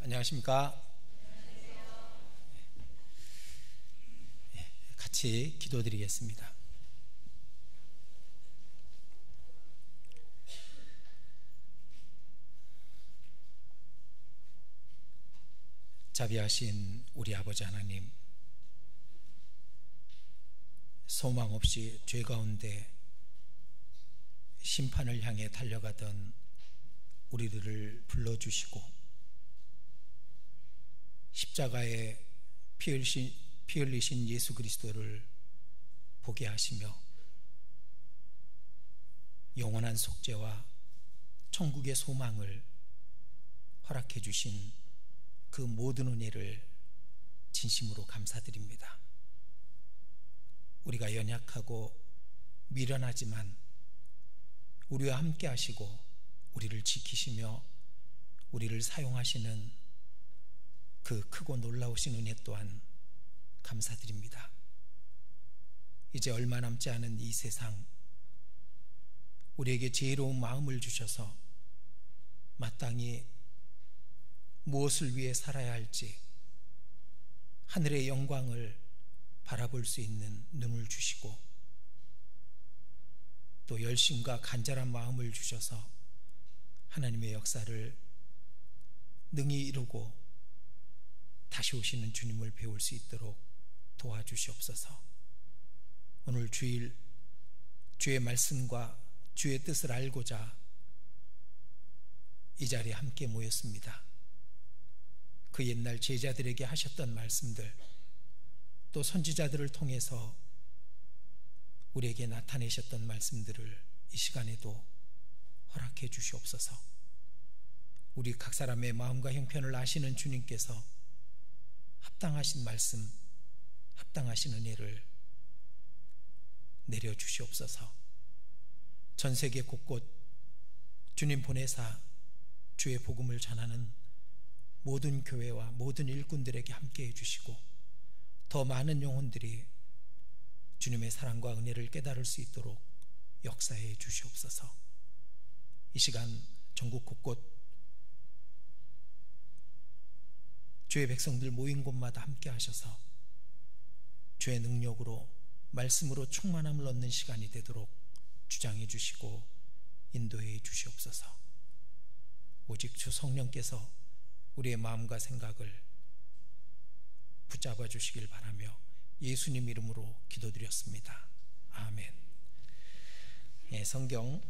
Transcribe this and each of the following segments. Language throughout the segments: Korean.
안녕하십니까? 같이 기도드리겠습니다. 자비하신 우리 아버지 하나님, 소망 없이 죄 가운데 심판을 향해 달려가던 우리들을 불러주시고 십자가에 피 흘리신 예수 그리스도를 보게 하시며 영원한 속죄와 천국의 소망을 허락해 주신 그 모든 은혜를 진심으로 감사드립니다. 우리가 연약하고 미련하지만 우리와 함께 하시고 우리를 지키시며 우리를 사용하시는 그 크고 놀라우신 은혜 또한 감사드립니다. 이제 얼마 남지 않은 이 세상, 우리에게 지혜로운 마음을 주셔서 마땅히 무엇을 위해 살아야 할지 하늘의 영광을 바라볼 수 있는 눈을 주시고 또 열심과 간절한 마음을 주셔서 하나님의 역사를 능히 이루고 다시 오시는 주님을 배울 수 있도록 도와주시옵소서. 오늘 주일 주의 말씀과 주의 뜻을 알고자 이 자리에 함께 모였습니다. 그 옛날 제자들에게 하셨던 말씀들, 또 선지자들을 통해서 우리에게 나타내셨던 말씀들을 이 시간에도 허락해 주시옵소서. 우리 각 사람의 마음과 형편을 아시는 주님께서 합당하신 말씀, 합당하신 은혜를 내려주시옵소서. 전 세계 곳곳 주님 보내사 주의 복음을 전하는 모든 교회와 모든 일꾼들에게 함께해 주시고 더 많은 영혼들이 주님의 사랑과 은혜를 깨달을 수 있도록 역사해 주시옵소서. 이 시간 전국 곳곳 주의 백성들 모인 곳마다 함께 하셔서 주의 능력으로 말씀으로 충만함을 얻는 시간이 되도록 주장해 주시고 인도해 주시옵소서. 오직 주 성령께서 우리의 마음과 생각을 붙잡아 주시길 바라며 예수님 이름으로 기도드렸습니다. 아멘. 성경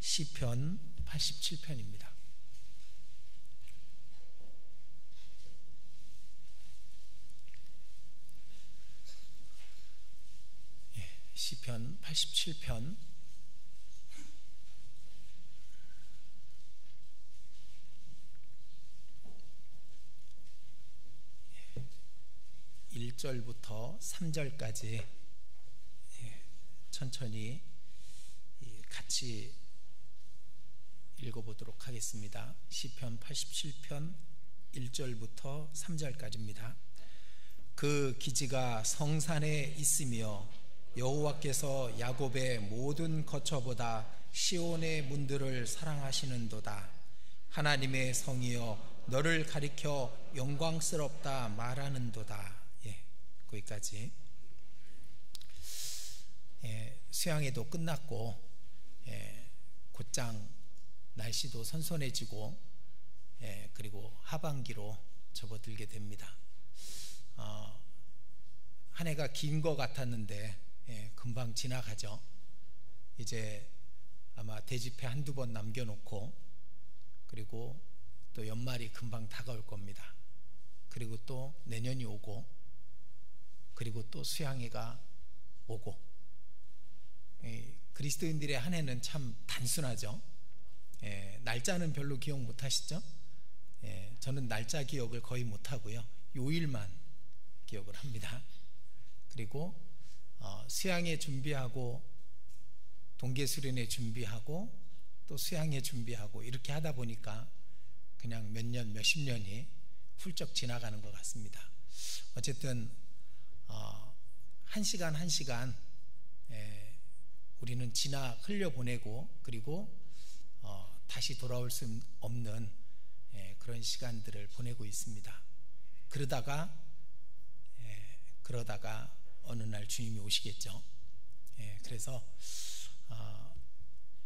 시편 87편입니다. 시편 87편 1절부터 3절까지 천천히 같이 읽어보도록 하겠습니다. 시편 87편 1절부터 3절까지입니다. 그 기지가 성산에 있으며 여호와께서 야곱의 모든 거처보다 시온의 문들을 사랑하시는도다. 하나님의 성이여 너를 가리켜 영광스럽다 말하는도다. 거기까지. 수양회도 끝났고 곧장 날씨도 선선해지고 그리고 하반기로 접어들게 됩니다. 한 해가 긴 것 같았는데 금방 지나가죠. 이제 아마 대집회 한두 번 남겨놓고 그리고 또 연말이 금방 다가올 겁니다. 그리고 또 내년이 오고 그리고 또 수양회가 오고 그리스도인들의 한 해는 참 단순하죠. 날짜는 별로 기억 못 하시죠? 저는 날짜 기억을 거의 못 하고요. 요일만 기억을 합니다. 그리고 수양회 준비하고 동계수련회 준비하고 또 수양회 준비하고 이렇게 하다 보니까 그냥 몇 년, 몇십 년이 훌쩍 지나가는 것 같습니다. 어쨌든 한 시간 한 시간 우리는 지나 흘려보내고 그리고 다시 돌아올 수 없는 그런 시간들을 보내고 있습니다. 그러다가 어느 날 주님이 오시겠죠. 그래서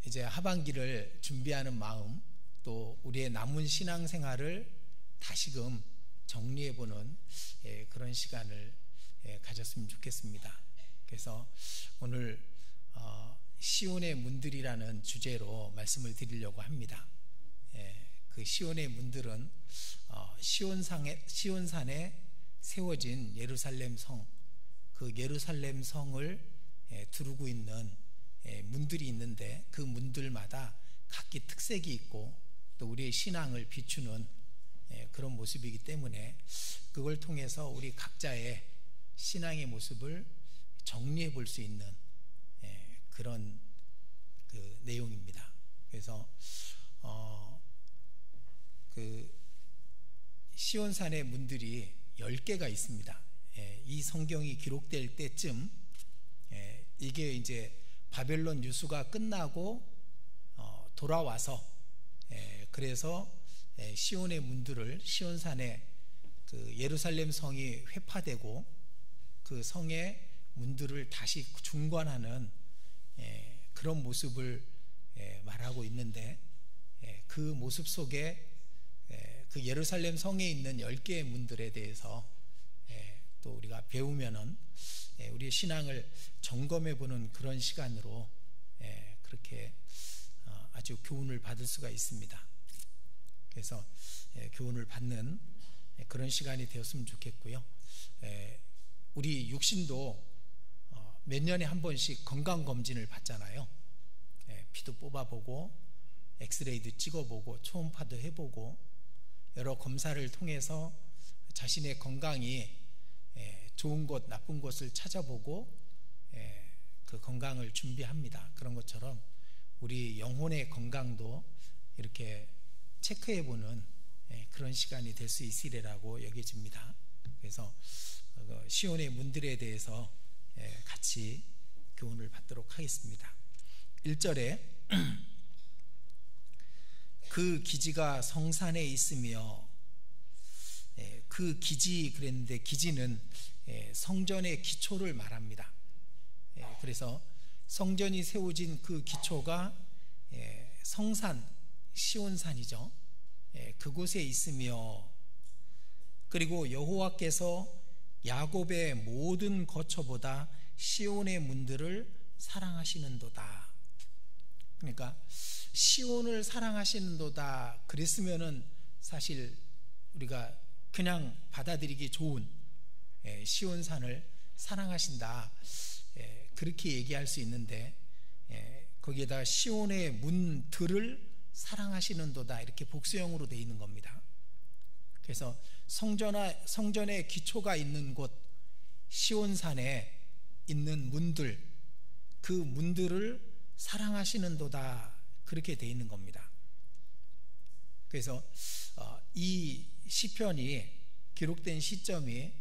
이제 하반기를 준비하는 마음, 또 우리의 남은 신앙생활을 다시금 정리해보는 그런 시간을 가졌으면 좋겠습니다. 그래서 오늘 시온의 문들이라는 주제로 말씀을 드리려고 합니다. 그 시온의 문들은 시온산에 세워진 예루살렘 성, 그 예루살렘 성을 두르고 있는 문들이 있는데, 그 문들마다 각기 특색이 있고 또 우리의 신앙을 비추는 그런 모습이기 때문에 그걸 통해서 우리 각자의 신앙의 모습을 정리해 볼 수 있는 그런 그 내용입니다. 그래서 그 시온산의 문들이 10개가 있습니다. 이 성경이 기록될 때쯤 이게 이제 바벨론 유수가 끝나고 돌아와서 그래서 시온의 문들을, 시온산의 그 예루살렘 성이 회파되고 그 성의 문들을 다시 중건하는 그런 모습을 말하고 있는데, 그 모습 속에 그 예루살렘 성에 있는 10개의 문들에 대해서 또 우리가 배우면은 우리의 신앙을 점검해 보는 그런 시간으로 그렇게 아주 교훈을 받을 수가 있습니다. 그래서 교훈을 받는 그런 시간이 되었으면 좋겠고요. 우리 육신도 몇 년에 한 번씩 건강검진을 받잖아요. 피도 뽑아보고 엑스레이도 찍어보고 초음파도 해보고 여러 검사를 통해서 자신의 건강이 좋은 것 나쁜 것을 찾아보고 그 건강을 준비합니다. 그런 것처럼 우리 영혼의 건강도 이렇게 체크해보는 그런 시간이 될 수 있으리라고 여겨집니다. 그래서 시온의 문들에 대해서 같이 교훈을 받도록 하겠습니다. 1절에 그 기지가 성산에 있으며, 그 기지 그랬는데 기지는 성전의 기초를 말합니다. 그래서 성전이 세워진 그 기초가 성산, 시온산이죠. 그곳에 있으며, 그리고 여호와께서 야곱의 모든 거처보다 시온의 문들을 사랑하시는도다. 그러니까 시온을 사랑하시는도다 그랬으면은 사실 우리가 그냥 받아들이기 좋은 시온산을 사랑하신다, 그렇게 얘기할 수 있는데, 거기에다 시온의 문들을 사랑하시는도다 이렇게 복수형으로 되어 있는 겁니다. 그래서 성전의 기초가 있는 곳 시온산에 있는 문들, 그 문들을 사랑하시는도다 그렇게 되어 있는 겁니다. 그래서 이 시편이 기록된 시점이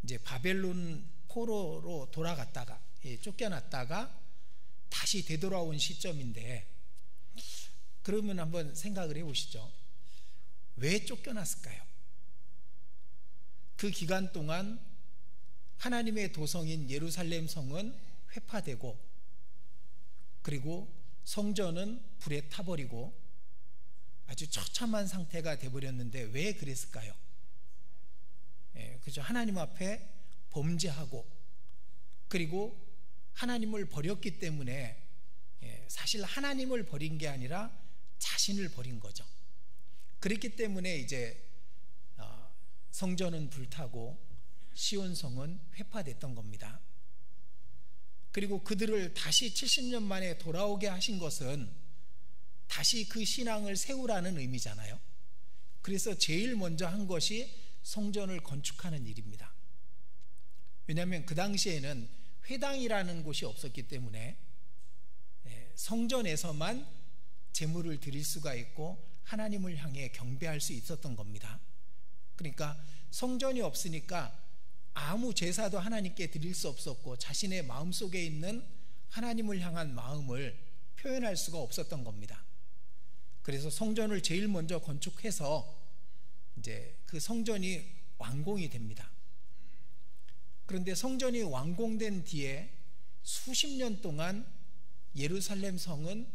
이제 바벨론 포로로 돌아갔다가 쫓겨났다가 다시 되돌아온 시점인데, 그러면 한번 생각을 해보시죠. 왜 쫓겨났을까요? 그 기간 동안 하나님의 도성인 예루살렘 성은 회파되고, 그리고 성전은 불에 타버리고 아주 처참한 상태가 되어버렸는데 왜 그랬을까요? 그죠? 하나님 앞에 범죄하고, 그리고 하나님을 버렸기 때문에 사실 하나님을 버린 게 아니라 자신을 버린 거죠. 그렇기 때문에 이제 성전은 불타고 시온성은 회파됐던 겁니다. 그리고 그들을 다시 70년 만에 돌아오게 하신 것은 다시 그 신앙을 세우라는 의미잖아요. 그래서 제일 먼저 한 것이 성전을 건축하는 일입니다. 왜냐하면 그 당시에는 회당이라는 곳이 없었기 때문에 성전에서만 제물을 드릴 수가 있고 하나님을 향해 경배할 수 있었던 겁니다. 그러니까 성전이 없으니까 아무 제사도 하나님께 드릴 수 없었고 자신의 마음속에 있는 하나님을 향한 마음을 표현할 수가 없었던 겁니다. 그래서 성전을 제일 먼저 건축해서 이제 그 성전이 완공이 됩니다. 그런데 성전이 완공된 뒤에 수십 년 동안 예루살렘 성은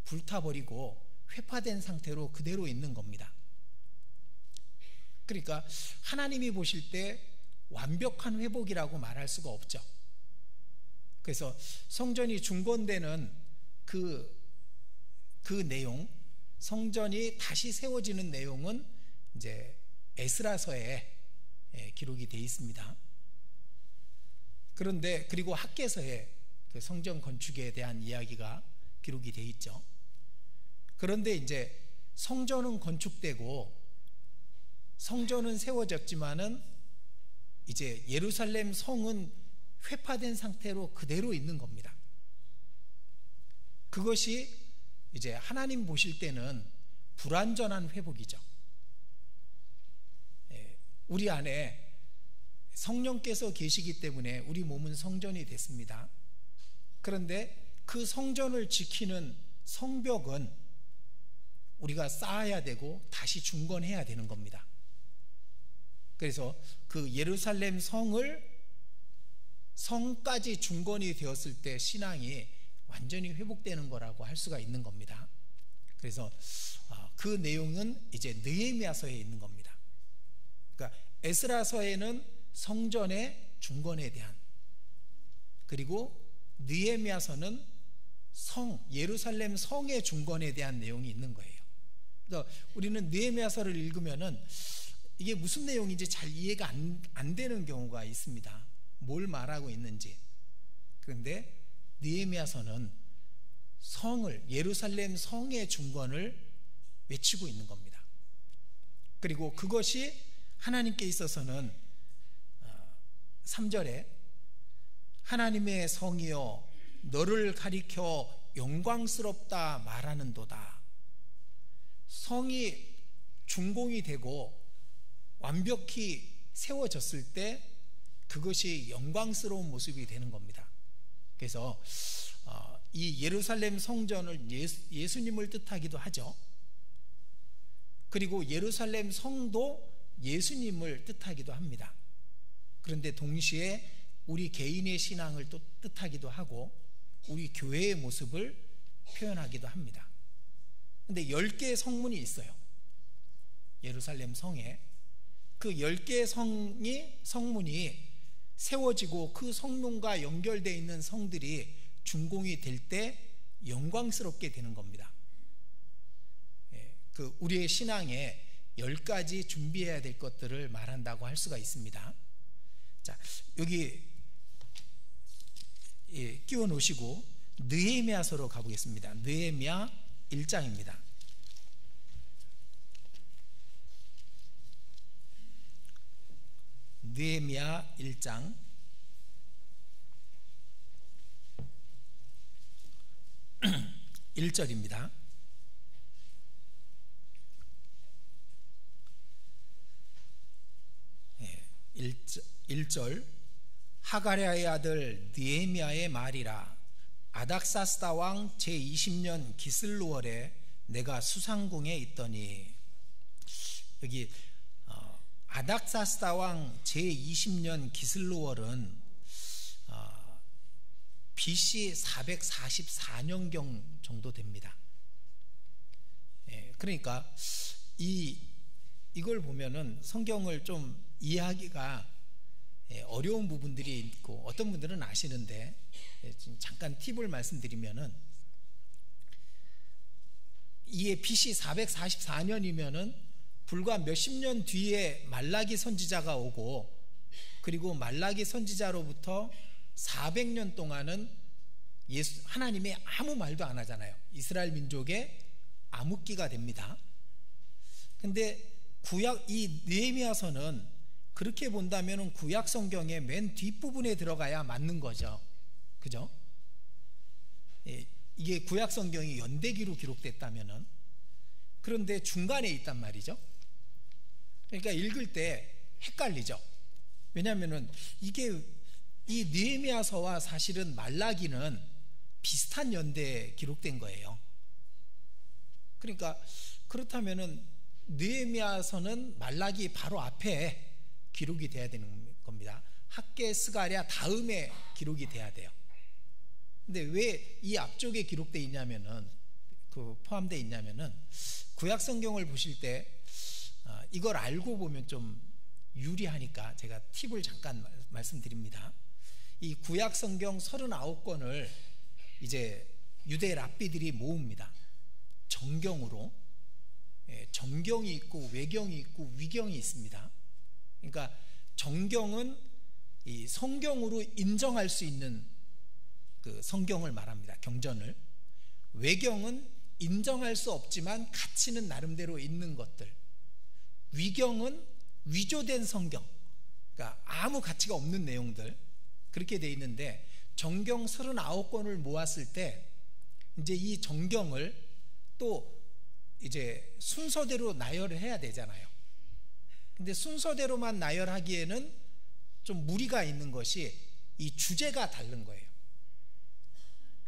불타버리고 회파된 상태로 그대로 있는 겁니다. 그러니까 하나님이 보실 때 완벽한 회복이라고 말할 수가 없죠. 그래서 성전이 중건되는 그 내용, 성전이 다시 세워지는 내용은 이제 에스라서에 기록이 되어 있습니다. 그런데 그리고 학개서에 그 성전 건축에 대한 이야기가 기록이 되어 있죠. 그런데 이제 성전은 건축되고 성전은 세워졌지만은 이제 예루살렘 성은 회파된 상태로 그대로 있는 겁니다. 그것이 이제 하나님 보실 때는 불완전한 회복이죠. 우리 안에 성령께서 계시기 때문에 우리 몸은 성전이 됐습니다. 그런데 그 성전을 지키는 성벽은 우리가 쌓아야 되고 다시 중건해야 되는 겁니다. 그래서 그 예루살렘 성까지 중건이 되었을 때 신앙이 완전히 회복되는 거라고 할 수가 있는 겁니다. 그래서 그 내용은 이제 느헤미야서에 있는 겁니다. 그러니까 에스라서에는 성전의 중건에 대한, 그리고 느헤미야서는 예루살렘 성의 중건에 대한 내용이 있는 거예요. 그러니까 우리는 느헤미야서를 읽으면은 이게 무슨 내용인지 잘 이해가 안 되는 경우가 있습니다. 뭘 말하고 있는지. 그런데 느헤미야서는 예루살렘 성의 중건을 외치고 있는 겁니다. 그리고 그것이 하나님께 있어서는 3절에 하나님의 성이여 너를 가리켜 영광스럽다 말하는도다. 성이 준공이 되고 완벽히 세워졌을 때 그것이 영광스러운 모습이 되는 겁니다. 그래서 이 예루살렘 성전을 예수님을 뜻하기도 하죠. 그리고 예루살렘 성도 예수님을 뜻하기도 합니다. 그런데 동시에 우리 개인의 신앙을 또 뜻하기도 하고 우리 교회의 모습을 표현하기도 합니다. 그런데 10개의 성문이 있어요. 예루살렘 성에. 그 10개의 성문이 세워지고 그 성문과 연결되어 있는 성들이 준공이 될 때 영광스럽게 되는 겁니다. 그 우리의 신앙에 10가지 준비해야 될 것들을 말한다고 할 수가 있습니다. 자, 여기 끼워 놓으시고 느헤미야서로 가보겠습니다. 느헤미야 1장입니다. 느헤미야 1장 1절입니다. 1절 하가랴의 아들 느헤미야의 말이라. 아닥사스다 왕 제20년 기슬루월에 내가 수상궁에 있더니. 여기 아닥사스다 왕 제20년 기슬루월은 BC 444년경 정도 됩니다. 그러니까 이걸 보면은 성경을 좀 이해하기가 어려운 부분들이 있고 어떤 분들은 아시는데 잠깐 팁을 말씀드리면은 이게 BC 444년이면은 불과 몇십 년 뒤에 말라기 선지자가 오고 그리고 말라기 선지자로부터 400년 동안은 하나님이 아무 말도 안 하잖아요. 이스라엘 민족의 암흑기가 됩니다. 근데 이 느헤미야서는 그렇게 본다면 구약 성경의 맨 뒷부분에 들어가야 맞는 거죠. 그죠? 이게 구약 성경이 연대기로 기록됐다면은. 그런데 중간에 있단 말이죠. 그러니까 읽을 때 헷갈리죠. 왜냐하면은 이게 이 느헤미야서와 사실은 말라기는 비슷한 연대에 기록된 거예요. 그러니까 그렇다면은 느헤미야서는 말라기 바로 앞에 기록이 돼야 되는 겁니다. 학개, 스가랴 다음에 기록이 돼야 돼요. 근데 왜 이 앞쪽에 기록되어 있냐면은, 포함되어 있냐면은, 구약 성경을 보실 때 이걸 알고 보면 좀 유리하니까 제가 팁을 잠깐 말씀드립니다. 이 구약 성경 39권을 이제 유대 랍비들이 모읍니다. 정경으로. 정경이 있고 외경이 있고 위경이 있습니다. 그러니까 정경은 이 성경으로 인정할 수 있는 그 성경을 말합니다. 경전을. 외경은 인정할 수 없지만 가치는 나름대로 있는 것들. 위경은 위조된 성경, 그러니까 아무 가치가 없는 내용들, 그렇게 돼 있는데, 정경 39권을 모았을 때 이제 이 정경을 또 이제 순서대로 나열을 해야 되잖아요. 근데 순서대로만 나열하기에는 좀 무리가 있는 것이 이 주제가 다른 거예요.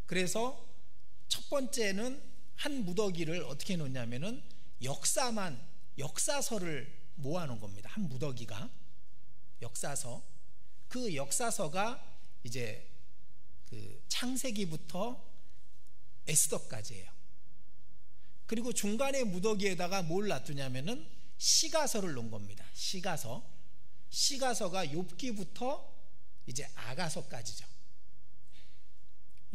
그래서 첫 번째는 한 무더기를 어떻게 놓냐면은 역사서를 모아놓은 겁니다. 한 무더기가 역사서. 그 역사서가 이제 그 창세기부터 에스더까지예요. 그리고 중간에 무더기에다가 뭘 놔두냐면은 시가서를 놓은 겁니다. 시가서가 욥기부터 이제 아가서까지죠.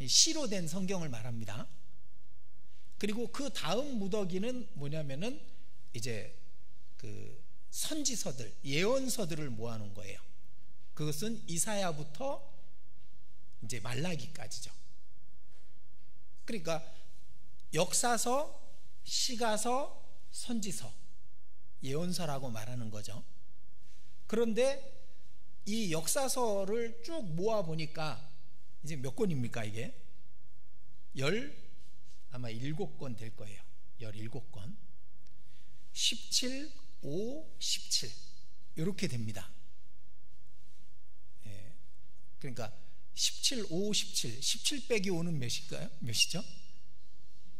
시로 된 성경을 말합니다. 그리고 그 다음 무더기는 뭐냐면은 이제 그 선지서들, 예언서들을 모아놓은 거예요. 그것은 이사야부터 이제 말라기까지죠. 그러니까 역사서, 시가서, 선지서, 예언서라고 말하는 거죠. 그런데 이 역사서를 쭉 모아 보니까 이제 몇 권입니까 이게? 아마 7권 될 거예요. 17권. 17, 5, 17 이렇게 됩니다. 그러니까 17, 5, 17 빼기 5는 몇일까요? 몇이죠?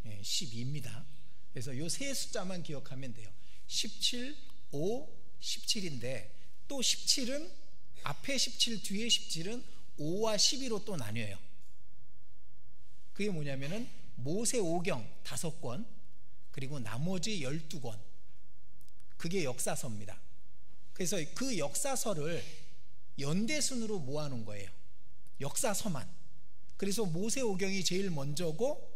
12입니다. 그래서 이 세 숫자만 기억하면 돼요. 17, 5, 17인데 또 17은 앞에 17, 뒤에 17은 5와 12로 또 나뉘어요. 그게 뭐냐면은 모세 오경 5권, 그리고 나머지 12권, 그게 역사서입니다. 그래서 그 역사서를 연대순으로 모아놓은 거예요. 역사서만. 그래서 모세 오경이 제일 먼저고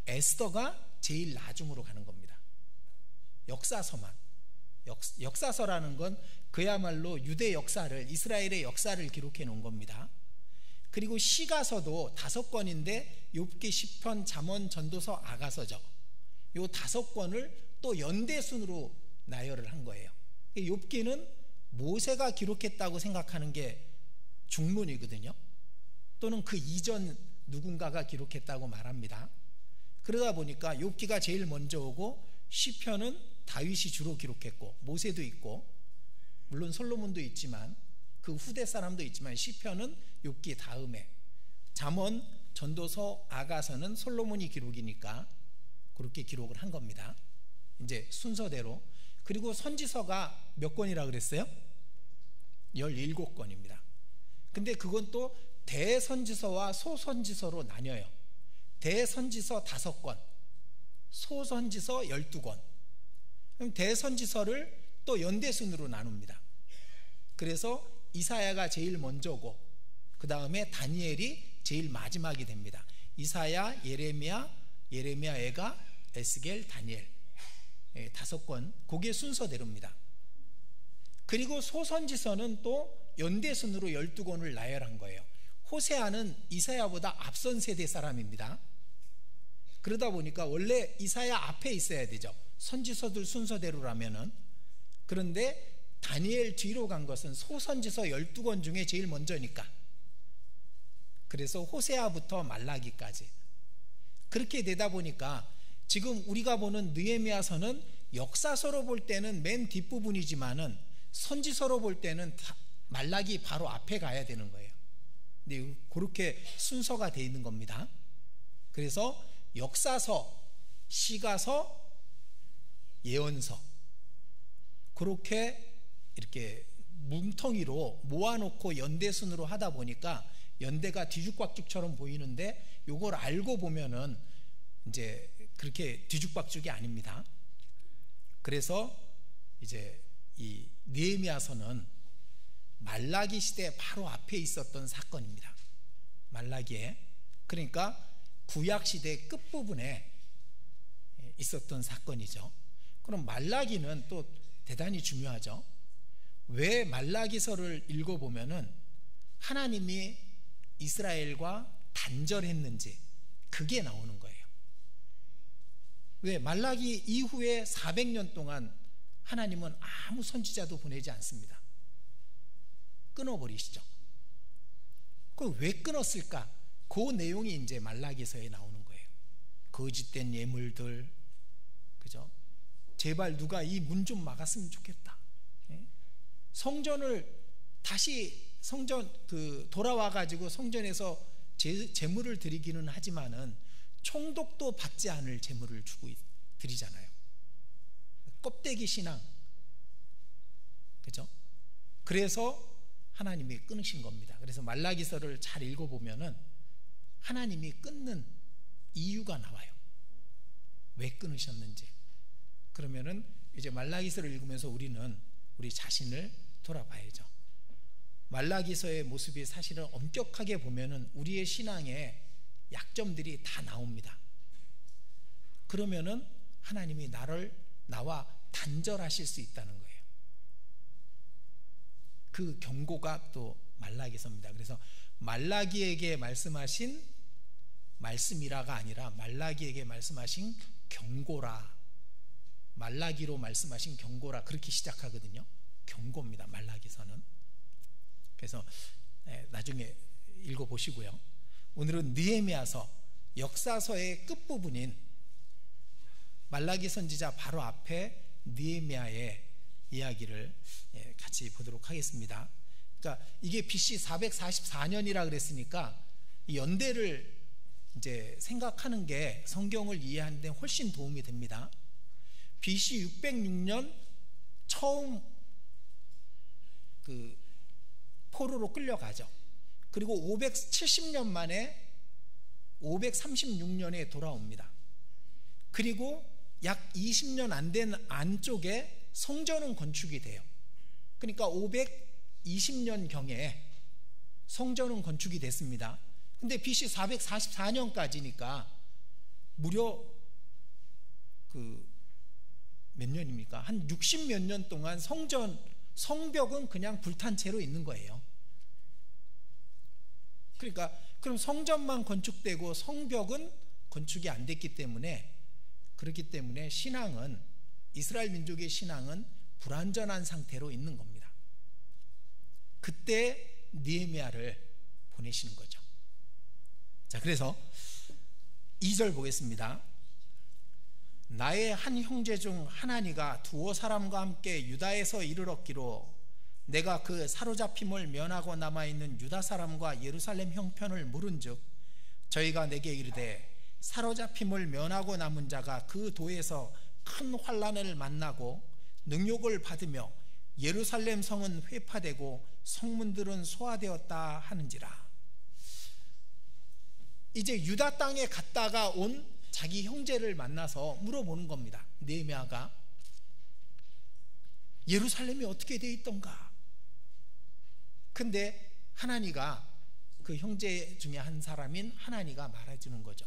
에스더가 제일 나중으로 가는 겁니다. 역사서만. 역사서라는 건 그야말로 유대 역사를, 이스라엘의 역사를 기록해 놓은 겁니다. 그리고 시가서도 5권인데 욥기, 시편, 잠언, 전도서, 아가서죠. 요 5권을 또 연대순으로 나열을 한 거예요. 욥기는 모세가 기록했다고 생각하는 게 중문이거든요. 또는 그 이전 누군가가 기록했다고 말합니다. 그러다 보니까 욥기가 제일 먼저 오고, 시편은 다윗이 주로 기록했고, 모세도 있고, 물론 솔로몬도 있지만, 그 후대 사람도 있지만, 시편은 욥기 다음에, 잠언, 전도서, 아가서는 솔로몬이 기록이니까 그렇게 기록을 한 겁니다. 이제 순서대로. 그리고 선지서가 몇 권이라 그랬어요? 17권입니다. 근데 그건 또 대선지서와 소선지서로 나뉘어요. 대선지서 5권, 소선지서 12권. 그럼 대선지서를 또 연대순으로 나눕니다. 그래서 이사야가 제일 먼저고, 그 다음에 다니엘이 제일 마지막이 됩니다. 이사야, 예레미야, 에가, 에스겔, 다니엘. 5권, 그게 순서대로입니다. 그리고 소선지서는 또 연대순으로 12권을 나열한 거예요. 호세아는 이사야보다 앞선 세대 사람입니다. 그러다 보니까 원래 이사야 앞에 있어야 되죠. 선지서들 순서대로라면은. 그런데 다니엘 뒤로 간 것은 소선지서 12권 중에 제일 먼저니까. 그래서 호세아부터 말라기까지. 그렇게 되다 보니까 지금 우리가 보는 느헤미야서는 역사서로 볼 때는 맨 뒷부분이지만은 선지서로 볼 때는 말라기 바로 앞에 가야 되는 거예요. 근데 그렇게 순서가 되어 있는 겁니다. 그래서 역사서, 시가서, 예언서, 그렇게 이렇게 뭉텅이로 모아놓고 연대순으로 하다 보니까 연대가 뒤죽박죽처럼 보이는데, 요걸 알고 보면은 이제 그렇게 뒤죽박죽이 아닙니다. 그래서 이제 이 느헤미야서는 말라기 시대 바로 앞에 있었던 사건입니다. 말라기에, 그러니까 구약 시대 끝부분에 있었던 사건이죠. 그럼 말라기는 또 대단히 중요하죠. 왜 말라기서를 읽어보면은 하나님이 이스라엘과 단절했는지 그게 나오는 거예요. 왜? 말라기 이후에 400년 동안 하나님은 아무 선지자도 보내지 않습니다. 끊어버리시죠. 그럼 왜 끊었을까? 그 내용이 이제 말라기서에 나오는 거예요. 거짓된 예물들, 그죠? 제발 누가 이 문 좀 막았으면 좋겠다. 성전을 다시 돌아와 가지고 성전에서 제물을 드리기는 하지만은 총독도 받지 않을 제물을 주고 드리잖아요. 껍데기 신앙, 그죠? 그래서 하나님이 끊으신 겁니다. 그래서 말라기서를 잘 읽어보면은 하나님이 끊는 이유가 나와요. 왜 끊으셨는지. 그러면은 이제 말라기서를 읽으면서 우리는 우리 자신을 돌아봐야죠. 말라기서의 모습이 사실은 엄격하게 보면은 우리의 신앙에 약점들이 다 나옵니다. 그러면은 하나님이 나와 단절하실 수 있다는 거예요. 그 경고가 또 말라기서입니다. 그래서 말라기에게 말씀하신 말씀이라가 아니라 말라기에게 말씀하신 경고라, 말라기로 말씀하신 경고라, 그렇게 시작하거든요. 경고입니다, 말라기서는. 그래서 나중에 읽어보시고요. 오늘은 느헤미야서, 역사서의 끝부분인 말라기 선지자 바로 앞에 느헤미야의 이야기를 같이 보도록 하겠습니다. 그러니까 이게 BC 444년이라 그랬으니까 이 연대를 이제 생각하는 게 성경을 이해하는 데 훨씬 도움이 됩니다. BC 606년 처음 그 포로로 끌려가죠. 그리고 570년 만에 536년에 돌아옵니다. 그리고 약 20년 안 된 안쪽에 성전은 건축이 돼요. 그러니까 520년경에 성전은 건축이 됐습니다. 근데 BC 444년까지니까 무려 몇 년입니까? 한 60몇 년 동안 성벽은 그냥 불탄 채로 있는 거예요. 그러니까 그럼 성전만 건축되고 성벽은 건축이 안 됐기 때문에, 그렇기 때문에 신앙은, 이스라엘 민족의 신앙은 불완전한 상태로 있는 겁니다. 그때 느헤미야를 보내시는 거죠. 자, 그래서 2절 보겠습니다. 나의 한 형제 중 하나니가 두어 사람과 함께 유다에서 이르렀기로 내가 그 사로잡힘을 면하고 남아있는 유다 사람과 예루살렘 형편을 물은즉 저희가 내게 이르되 사로잡힘을 면하고 남은 자가 그 도에서 큰 환난을 만나고 능욕을 받으며 예루살렘 성은 회파되고 성문들은 소화되었다 하는지라. 이제 유다 땅에 갔다가 온 자기 형제를 만나서 물어보는 겁니다. 느헤미야가 예루살렘이 어떻게 되어 있던가. 근데 하나니가, 그 형제 중에 한 사람인 하나니가 말해주는 거죠.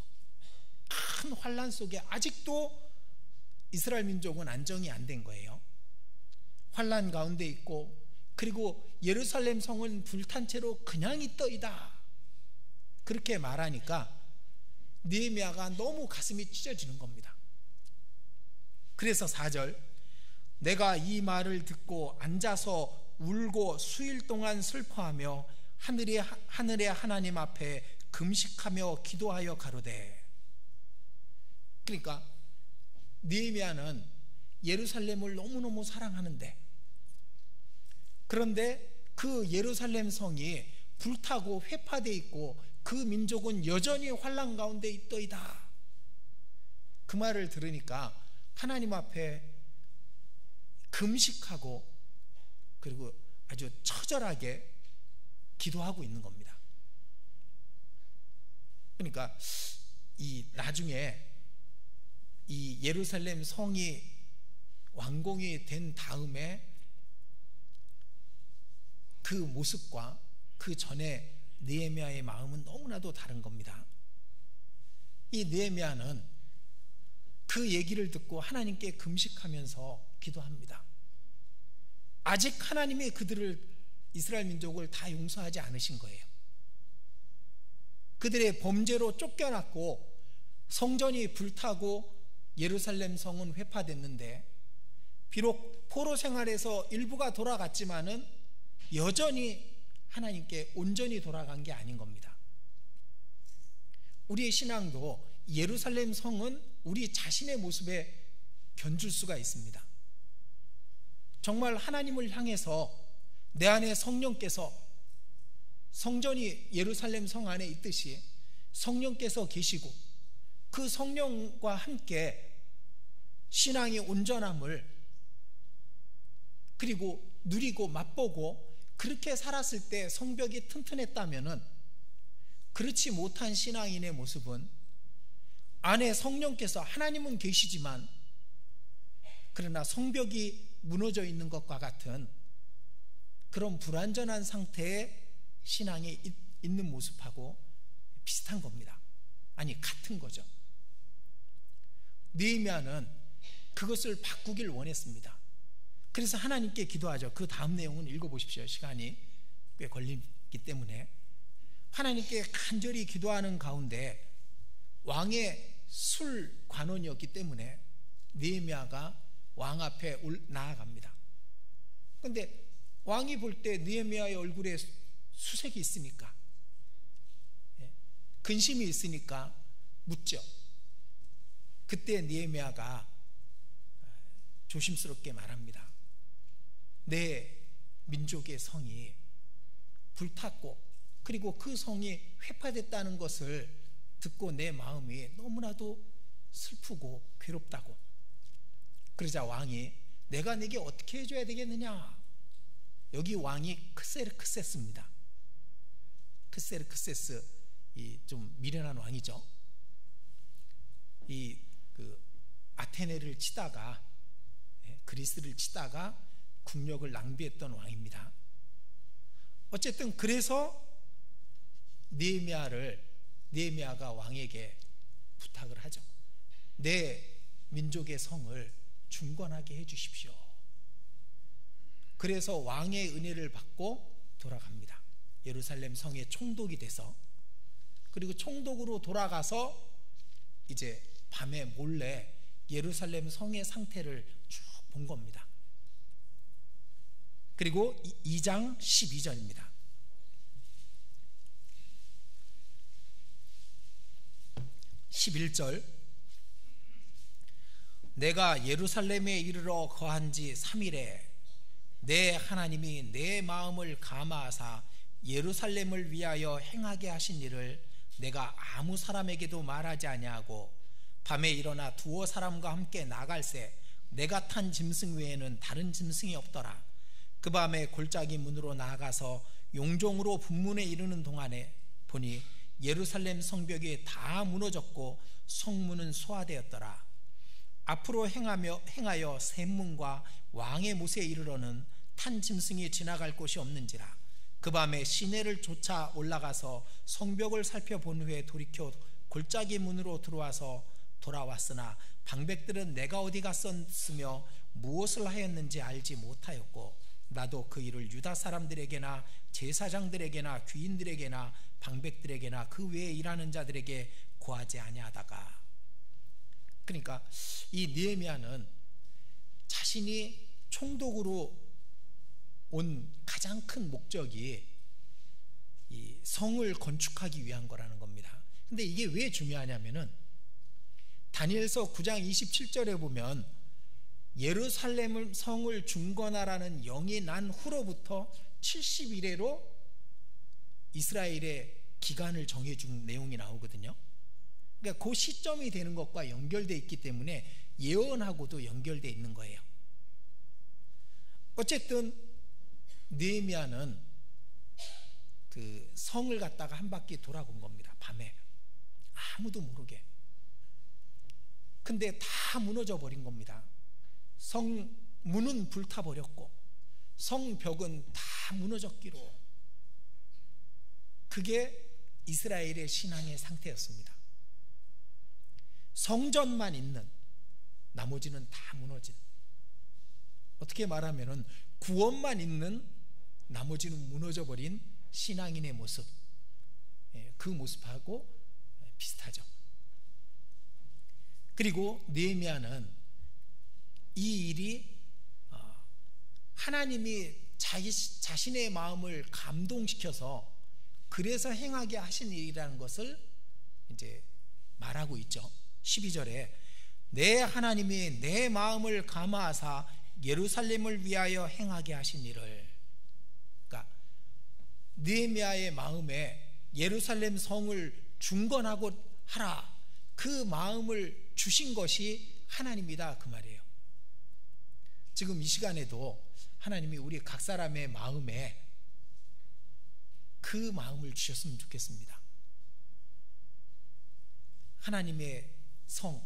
큰 환난 속에 아직도 이스라엘 민족은 안정이 안 된 거예요. 환난 가운데 있고, 그리고 예루살렘 성은 불탄 채로 그냥 있더이다, 그렇게 말하니까 느헤미야가 너무 가슴이 찢어지는 겁니다. 그래서 4절, 내가 이 말을 듣고 앉아서 울고 수일 동안 슬퍼하며 하늘의 하나님 앞에 금식하며 기도하여 가로되. 그러니까 느헤미야는 예루살렘을 너무너무 사랑하는데, 그런데 그 예루살렘 성이 불타고 회파되어 있고 그 민족은 여전히 환난 가운데 있더이다, 그 말을 들으니까 하나님 앞에 금식하고 그리고 아주 처절하게 기도하고 있는 겁니다. 그러니까 이 나중에 이 예루살렘 성이 완공이 된 다음에 그 모습과 그 전에 느헤미야의 마음은 너무나도 다른 겁니다. 이 느헤미야는 그 얘기를 듣고 하나님께 금식하면서 기도합니다. 아직 하나님이 그들을, 이스라엘 민족을 다 용서하지 않으신 거예요. 그들의 범죄로 쫓겨났고 성전이 불타고 예루살렘 성은 회파됐는데, 비록 포로 생활에서 일부가 돌아갔지만은 여전히 하나님께 온전히 돌아간 게 아닌 겁니다. 우리의 신앙도 예루살렘 성은 우리 자신의 모습에 견줄 수가 있습니다. 정말 하나님을 향해서 내 안에 성령께서, 성전이 예루살렘 성 안에 있듯이 성령께서 계시고 그 성령과 함께 신앙의 온전함을 그리고 누리고 맛보고 그렇게 살았을 때 성벽이 튼튼했다면은, 그렇지 못한 신앙인의 모습은 안에 성령께서, 하나님은 계시지만 그러나 성벽이 무너져 있는 것과 같은 그런 불완전한 상태의 신앙이 있는 모습하고 비슷한 겁니다. 아니, 같은 거죠. 느헤미야는 그것을 바꾸길 원했습니다. 그래서 하나님께 기도하죠. 그 다음 내용은 읽어보십시오. 시간이 꽤 걸리기 때문에. 하나님께 간절히 기도하는 가운데 왕의 술 관원이었기 때문에 느헤미야가 왕 앞에 나아갑니다. 그런데 왕이 볼 때 느헤미야의 얼굴에 수색이 있으니까, 근심이 있으니까 묻죠. 그때 느헤미야가 조심스럽게 말합니다. 내 민족의 성이 불탔고 그리고 그 성이 회파됐다는 것을 듣고 내 마음이 너무나도 슬프고 괴롭다고. 그러자 왕이, 내가 네게 어떻게 해줘야 되겠느냐. 여기 왕이 크세르크세스입니다. 크세르크세스, 이 좀 미련한 왕이죠. 이 아테네를 치다가, 그리스를 치다가 국력을 낭비했던 왕입니다. 어쨌든 그래서 느헤미야가 왕에게 부탁을 하죠. 내 민족의 성을 중건하게 해주십시오. 그래서 왕의 은혜를 받고 돌아갑니다. 예루살렘 성에 총독이 돼서, 그리고 총독으로 돌아가서 이제 밤에 몰래 예루살렘 성의 상태를 쭉 본 겁니다. 그리고 2장 12절입니다. 11절, 내가 예루살렘에 이르러 거한 지 3일에 내 하나님이 내 마음을 감화하사 예루살렘을 위하여 행하게 하신 일을 내가 아무 사람에게도 말하지 아니하고 밤에 일어나 두어 사람과 함께 나갈새 내가 탄 짐승 외에는 다른 짐승이 없더라. 그 밤에 골짜기 문으로 나아가서 용종으로 분문에 이르는 동안에 보니 예루살렘 성벽이 다 무너졌고 성문은 소화되었더라. 앞으로 행하여 샘문과 왕의 못에 이르러는 탄 짐승이 지나갈 곳이 없는지라. 그 밤에 시내를 쫓아 올라가서 성벽을 살펴본 후에 돌이켜 골짜기 문으로 들어와서 돌아왔으나 방백들은 내가 어디 갔었으며 무엇을 하였는지 알지 못하였고, 나도 그 일을 유다 사람들에게나 제사장들에게나 귀인들에게나 방백들에게나 그 외에 일하는 자들에게 고하지 아니하다가. 그러니까 이 느헤미야는 자신이 총독으로 온 가장 큰 목적이 이 성을 건축하기 위한 거라는 겁니다. 근데 이게 왜 중요하냐면은 다니엘서 9장 27절에 보면 예루살렘 성을 중건하라는 영이 난 후로부터 70일에로 이스라엘의 기간을 정해준 내용이 나오거든요. 그러니까 그 시점이 되는 것과 연결되어 있기 때문에 예언하고도 연결되어 있는 거예요. 어쨌든 느헤미야는 그 성을 갖다가 한 바퀴 돌아본 겁니다. 밤에 아무도 모르게. 근데 다 무너져 버린 겁니다. 성 문은 불타버렸고 성벽은 다 무너졌기로. 그게 이스라엘의 신앙의 상태였습니다. 성전만 있는, 나머지는 다 무너진, 어떻게 말하면 구원만 있는, 나머지는 무너져버린 신앙인의 모습, 그 모습하고 비슷하죠. 그리고 느헤미야는 이 일이 하나님이 자신의 마음을 감동시켜서 그래서 행하게 하신 일이라는 것을 이제 말하고 있죠. 12절에 내 하나님이 내 마음을 감화하사 예루살렘을 위하여 행하게 하신 일을, 그러니까 느헤미야의 마음에 예루살렘 성을 중건하고 하라, 그 마음을 주신 것이 하나님이다, 그 말이에요. 지금 이 시간에도 하나님이 우리 각 사람의 마음에 그 마음을 주셨으면 좋겠습니다. 하나님의 성,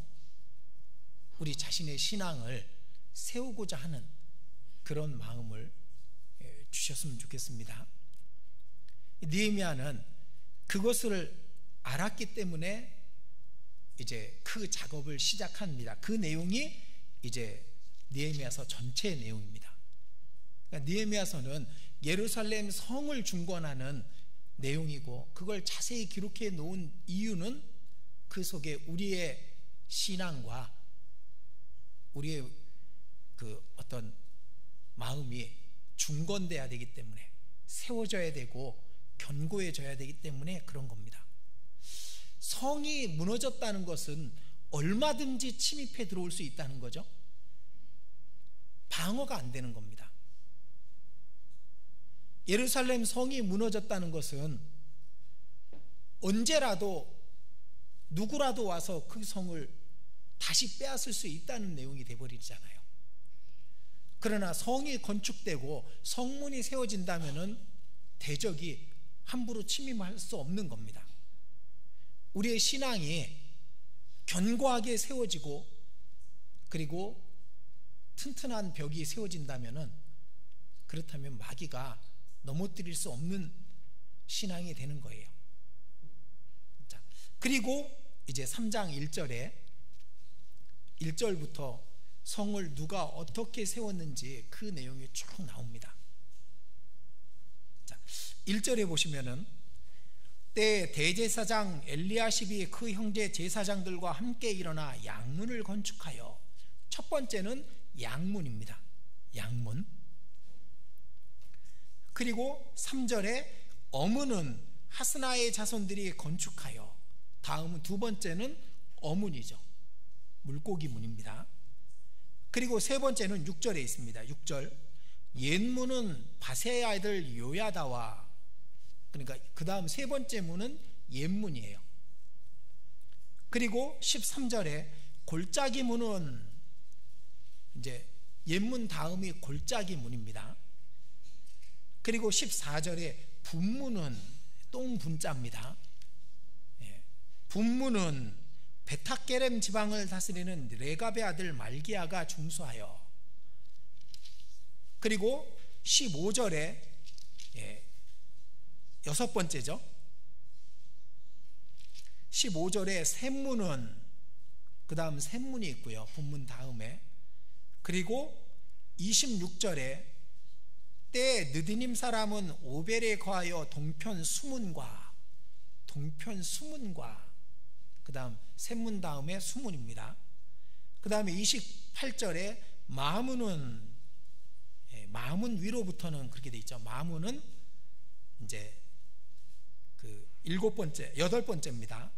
우리 자신의 신앙을 세우고자 하는 그런 마음을 주셨으면 좋겠습니다. 느헤미야는 그것을 알았기 때문에 이제 그 작업을 시작합니다. 그 내용이 이제 느헤미야서 전체의 내용입니다. 그러니까 느헤미야서는 예루살렘 성을 중건하는 내용이고, 그걸 자세히 기록해 놓은 이유는 그 속에 우리의 신앙과 우리의 그 어떤 마음이 중건돼야 되기 때문에, 세워져야 되고 견고해져야 되기 때문에 그런 겁니다. 성이 무너졌다는 것은 얼마든지 침입해 들어올 수 있다는 거죠. 방어가 안 되는 겁니다. 예루살렘 성이 무너졌다는 것은 언제라도 누구라도 와서 그 성을 다시 빼앗을 수 있다는 내용이 되어버리잖아요. 그러나 성이 건축되고 성문이 세워진다면 대적이 함부로 침입할 수 없는 겁니다. 우리의 신앙이 견고하게 세워지고 그리고 튼튼한 벽이 세워진다면, 그렇다면 마귀가 넘어뜨릴 수 없는 신앙이 되는 거예요. 자, 그리고 이제 3장 1절에 1절부터 성을 누가 어떻게 세웠는지 그 내용이 쭉 나옵니다. 자, 1절에 보시면은 때 대제사장 엘리야십이 그 형제 제사장들과 함께 일어나 양문을 건축하여, 첫 번째는 양문입니다. 양문. 그리고 3절에 어문은 하스나의 자손들이 건축하여, 다음은 두 번째는 어문이죠. 물고기 문입니다. 그리고 세 번째는 6절에 있습니다. 6절 옛문은 바세의 아들 요야다와, 그러니까 그 다음 세 번째 문은 옛문이에요. 그리고 13절에 골짜기 문은 이제 옛문 다음이 골짜기 문입니다. 그리고 14절에 분문은 똥분자입니다. 분문은 베타게렘 지방을 다스리는 레갑의 아들 말기야가 중수하여, 그리고 15절에 여섯 번째죠. 15절에 샘문은, 그 다음 샘문이 있고요, 분문 다음에. 그리고 26절에 때 느디님 사람은 오벨에 거하여 동편 수문과 그 다음 샘문 다음에 수문입니다. 그 다음에 28절에 마문은, 마문 위로부터는 그렇게 돼 있죠. 마문은 이제 그 여덟 번째입니다.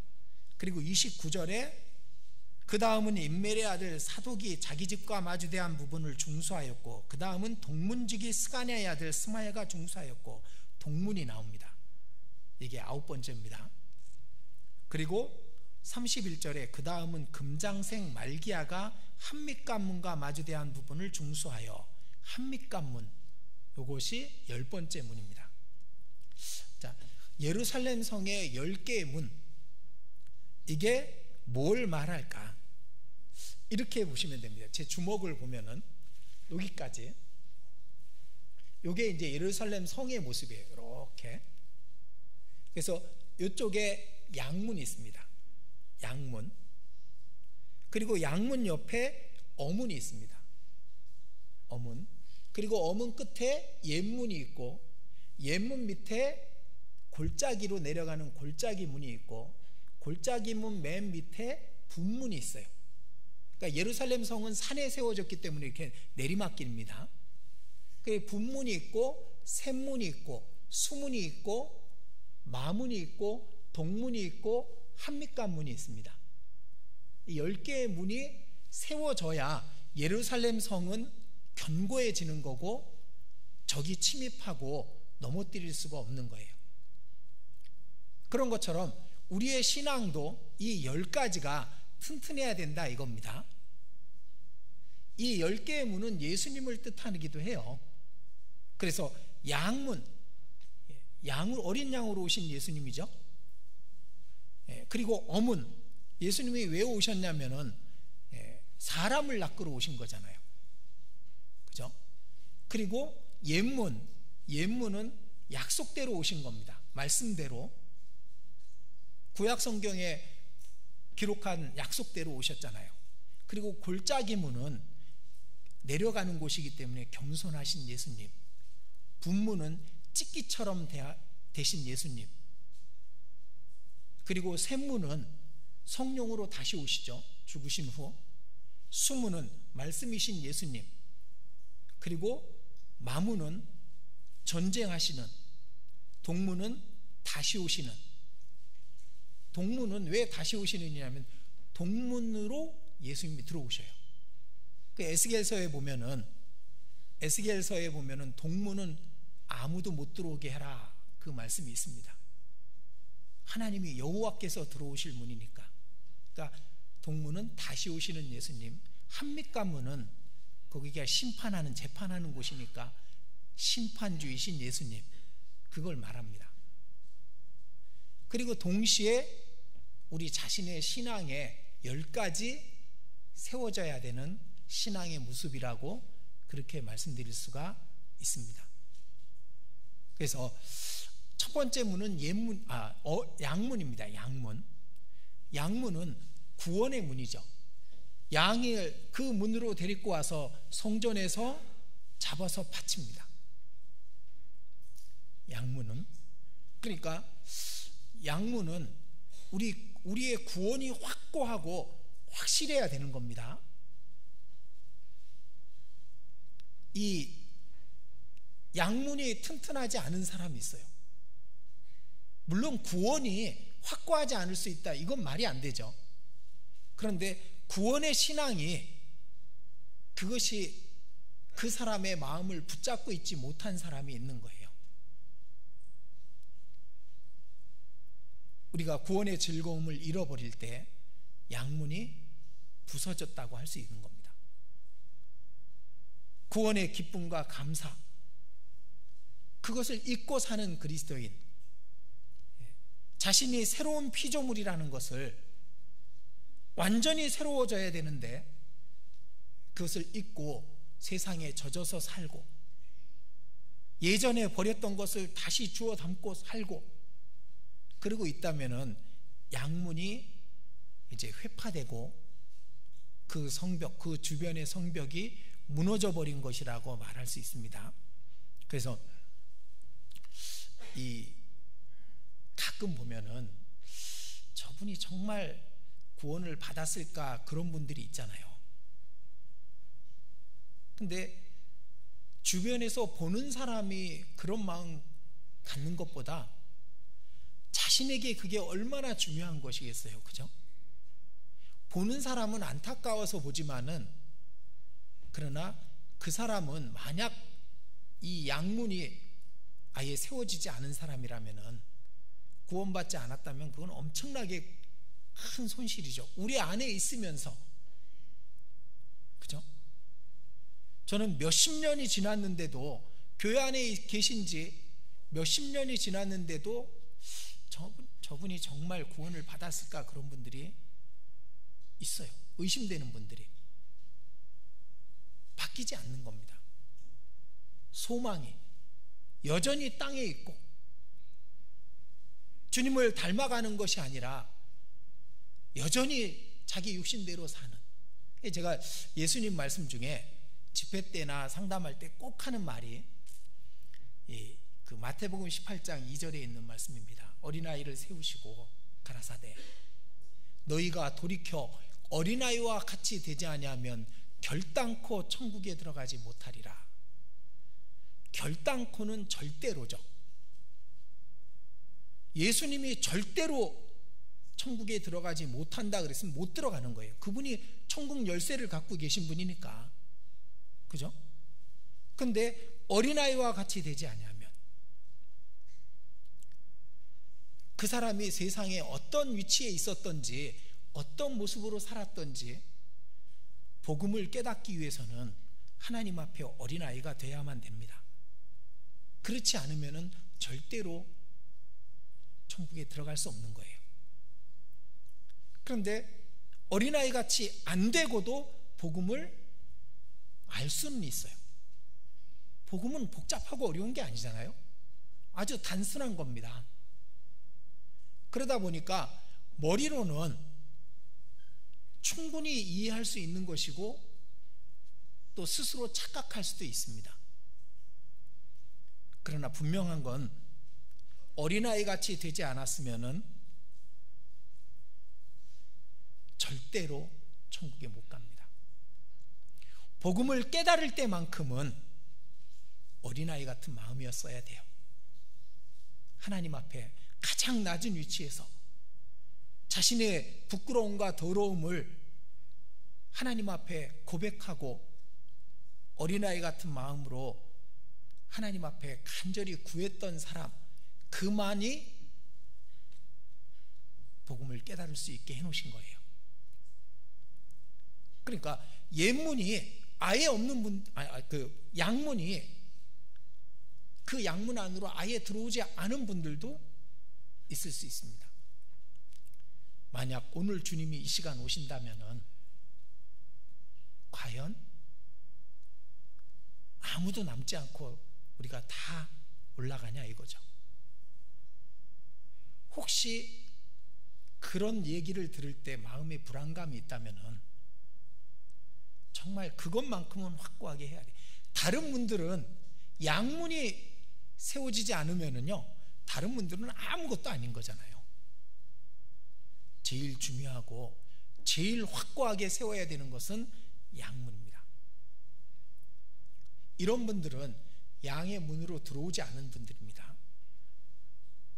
그리고 29절에 그 다음은 임멜의 아들 사독이 자기 집과 마주대한 부분을 중수하였고, 그 다음은 동문지기 스가냐의 아들 스마야가 중수하였고, 동문이 나옵니다. 이게 아홉 번째입니다. 그리고 31절에 그 다음은 금장생 말기야가 한밑관문과 마주대한 부분을 중수하여, 한밑관문, 이것이 10번째 문입니다. 자, 예루살렘 성의 10개의 문, 이게 뭘 말할까? 이렇게 보시면 됩니다. 제 주먹을 보면은 여기까지, 이게 이제 예루살렘 성의 모습이에요. 이렇게. 그래서 이쪽에 양문이 있습니다. 양문. 그리고 양문 옆에 어문이 있습니다. 어문. 그리고 어문 끝에 옛문이 있고, 옛문 밑에 골짜기로 내려가는 골짜기 문이 있고, 골짜기 문 맨 밑에 분문이 있어요. 그러니까 예루살렘 성은 산에 세워졌기 때문에 이렇게 내리막길입니다. 그 분문이 있고, 샘문이 있고, 수문이 있고, 마문이 있고, 동문이 있고, 한밑관문이 있습니다. 이 10개의 문이 세워져야 예루살렘 성은 견고해지는 거고, 적이 침입하고 넘어뜨릴 수가 없는 거예요. 그런 것처럼 우리의 신앙도 이 10가지가 튼튼해야 된다 이겁니다. 이 10개의 문은 예수님을 뜻하기도 해요. 그래서 양문, 어린 양으로 오신 예수님이죠. 그리고 어문, 예수님이 왜 오셨냐면은 사람을 낚으러 오신 거잖아요. 그죠? 그리고 옛문은 약속대로 오신 겁니다. 말씀대로, 구약 성경에 기록한 약속대로 오셨잖아요. 그리고 골짜기 문은 내려가는 곳이기 때문에 겸손하신 예수님, 분문은 찢기처럼 되신 예수님, 그리고 샘문은 성령으로 다시 오시죠. 죽으신 후. 수문은 말씀이신 예수님, 그리고 마문은 전쟁하시는, 동문은 다시 오시는. 동문은 왜 다시 오시느냐면 동문으로 예수님이 들어오셔요. 그 에스겔서에 보면은 동문은 아무도 못 들어오게 해라, 그 말씀이 있습니다. 하나님이 여호와께서 들어오실 문이니까. 그러니까 동문은 다시 오시는 예수님, 한밑관문은 거기가 심판하는, 재판하는 곳이니까 심판주이신 예수님, 그걸 말합니다. 그리고 동시에 우리 자신의 신앙에 10가지 세워져야 되는 신앙의 모습이라고 그렇게 말씀드릴 수가 있습니다. 그래서 첫 번째 문은 양문입니다. 양문은 구원의 문이죠. 양을 그 문으로 데리고 와서 성전에서 잡아서 바칩니다. 양문은, 그러니까 양문은 우리의 구원이 확고하고 확실해야 되는 겁니다. 이 양문이 튼튼하지 않은 사람이 있어요. 물론 구원이 확고하지 않을 수 있다, 이건 말이 안 되죠. 그런데 구원의 신앙이, 그것이 그 사람의 마음을 붙잡고 있지 못한 사람이 있는 거예요. 우리가 구원의 즐거움을 잃어버릴 때 양문이 부서졌다고 할 수 있는 겁니다. 구원의 기쁨과 감사, 그것을 잊고 사는 그리스도인, 자신이 새로운 피조물이라는 것을, 완전히 새로워져야 되는데 그것을 잊고 세상에 젖어서 살고, 예전에 버렸던 것을 다시 주워 담고 살고, 그러고 있다면은 양문이 이제 회파되고 그 성벽, 그 주변의 성벽이 무너져 버린 것이라고 말할 수 있습니다. 그래서 가끔 보면은 저분이 정말 구원을 받았을까, 그런 분들이 있잖아요. 근데 주변에서 보는 사람이 그런 마음 갖는 것보다 자신에게 그게 얼마나 중요한 것이겠어요. 그죠? 보는 사람은 안타까워서 보지만은, 그러나 그 사람은 만약 이 양문이 아예 세워지지 않은 사람이라면은, 구원받지 않았다면 그건 엄청나게 큰 손실이죠. 우리 안에 있으면서, 그죠? 저는 몇십 년이 지났는데도, 교회 안에 계신 지 몇십 년이 지났는데도 저분이 정말 구원을 받았을까, 그런 분들이 있어요. 의심되는 분들이. 바뀌지 않는 겁니다. 소망이 여전히 땅에 있고, 주님을 닮아가는 것이 아니라 여전히 자기 육신대로 사는. 제가 예수님 말씀 중에 집회 때나 상담할 때 꼭 하는 말이 그 마태복음 18장 2절에 있는 말씀입니다. 어린아이를 세우시고 가라사대 너희가 돌이켜 어린아이와 같이 되지 아니하면 결단코 천국에 들어가지 못하리라. 결단코는 절대로죠. 예수님이 절대로 천국에 들어가지 못한다 그랬으면 못 들어가는 거예요. 그분이 천국 열쇠를 갖고 계신 분이니까. 그죠? 근데 어린아이와 같이 되지 아니하면, 그 사람이 세상에 어떤 위치에 있었던지, 어떤 모습으로 살았던지 복음을 깨닫기 위해서는 하나님 앞에 어린아이가 돼야만 됩니다. 그렇지 않으면 절대로 천국에 들어갈 수 없는 거예요. 그런데 어린아이 같이 안 되고도 복음을 알 수는 있어요. 복음은 복잡하고 어려운 게 아니잖아요. 아주 단순한 겁니다. 그러다 보니까 머리로는 충분히 이해할 수 있는 것이고, 또 스스로 착각할 수도 있습니다. 그러나 분명한 건 어린아이 같이 되지 않았으면은 절대로 천국에 못 갑니다. 복음을 깨달을 때만큼은 어린아이 같은 마음이었어야 돼요. 하나님 앞에 가장 낮은 위치에서 자신의 부끄러움과 더러움을 하나님 앞에 고백하고 어린아이 같은 마음으로 하나님 앞에 간절히 구했던 사람, 그만이 복음을 깨달을 수 있게 해놓으신 거예요. 그러니까 옛문이 아예 없는 분, 그 양문이, 그 양문 안으로 아예 들어오지 않은 분들도 있을 수 있습니다. 만약 오늘 주님이 이 시간 오신다면은 과연 아무도 남지 않고 우리가 다 올라가냐 이거죠. 혹시 그런 얘기를 들을 때 마음에 불안감이 있다면은 정말 그것만큼은 확고하게 해야 돼. 다른 분들은 양문이 세워지지 않으면은요, 다른 분들은 아무것도 아닌 거잖아요. 제일 중요하고 제일 확고하게 세워야 되는 것은 양문입니다. 이런 분들은 양의 문으로 들어오지 않은 분들입니다.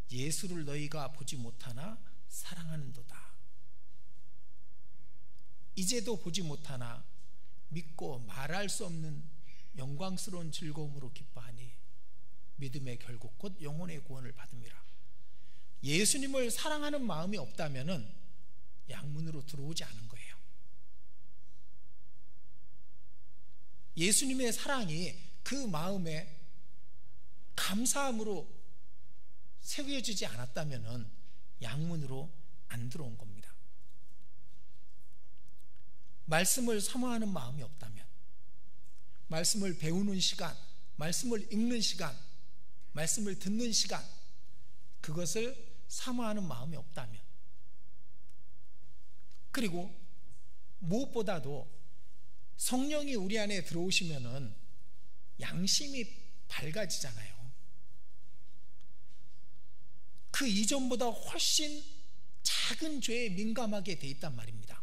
예수를 너희가 보지 못하나 사랑하는도다. 이제도 보지 못하나 믿고 말할 수 없는 영광스러운 즐거움으로 기뻐하니 믿음의 결국 곧 영혼의 구원을 받음이라. 예수님을 사랑하는 마음이 없다면은 양문으로 들어오지 않은 거예요. 예수님의 사랑이 그 마음에 감사함으로 새겨지지 않았다면은 양문으로 안 들어온 겁니다. 말씀을 사모하는 마음이 없다면, 말씀을 배우는 시간, 말씀을 읽는 시간, 말씀을 듣는 시간, 그것을 사모하는 마음이 없다면, 그리고 무엇보다도 성령이 우리 안에 들어오시면은 양심이 밝아지잖아요. 그 이전보다 훨씬 작은 죄에 민감하게 돼 있단 말입니다.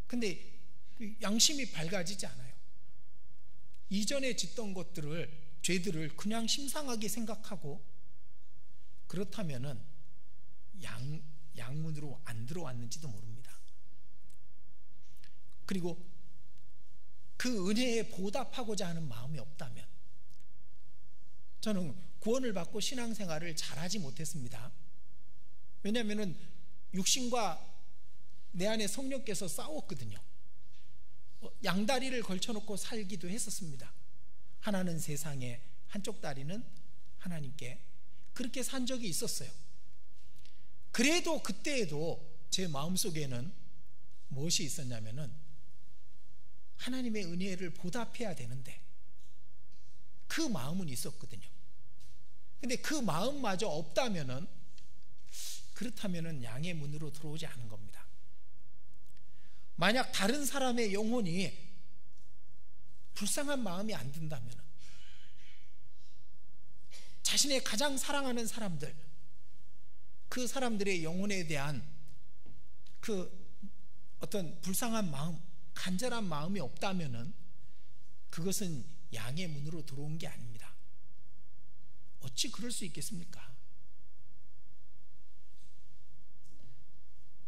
근데 양심이 밝아지지 않아요. 이전에 짓던 것들을, 죄들을 그냥 심상하게 생각하고, 그렇다면은 양문으로 안 들어왔는지도 모릅니다. 그리고 그 은혜에 보답하고자 하는 마음이 없다면, 저는 구원을 받고 신앙생활을 잘하지 못했습니다. 왜냐하면 육신과 내 안에 성령께서 싸웠거든요. 양다리를 걸쳐놓고 살기도 했었습니다. 하나는 세상에, 한쪽 다리는 하나님께. 그렇게 산 적이 있었어요. 그래도 그때에도 제 마음속에는 무엇이 있었냐면은 하나님의 은혜를 보답해야 되는데 그 마음은 있었거든요. 근데 그 마음마저 없다면은, 그렇다면은 양의 문으로 들어오지 않은 겁니다. 만약 다른 사람의 영혼이 불쌍한 마음이 안 든다면은, 자신의 가장 사랑하는 사람들, 그 사람들의 영혼에 대한 그 어떤 불쌍한 마음, 간절한 마음이 없다면은 그것은 양의 문으로 들어온 게 아닙니다. 어찌 그럴 수 있겠습니까?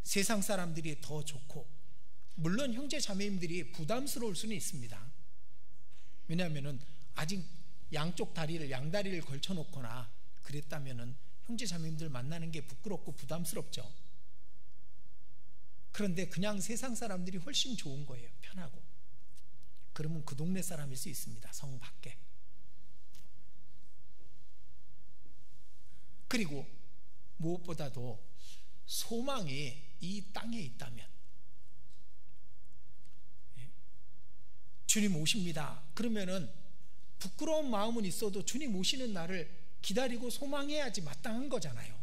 세상 사람들이 더 좋고, 물론 형제 자매님들이 부담스러울 수는 있습니다. 왜냐하면은 아직 양쪽 다리를, 양다리를 걸쳐놓거나 그랬다면은 형제 자매님들 만나는 게 부끄럽고 부담스럽죠. 그런데 그냥 세상 사람들이 훨씬 좋은 거예요. 편하고. 그러면 그 동네 사람일 수 있습니다. 성 밖에. 그리고 무엇보다도 소망이 이 땅에 있다면, 주님 오십니다. 그러면은 부끄러운 마음은 있어도 주님 오시는 날을 기다리고 소망해야지 마땅한 거잖아요.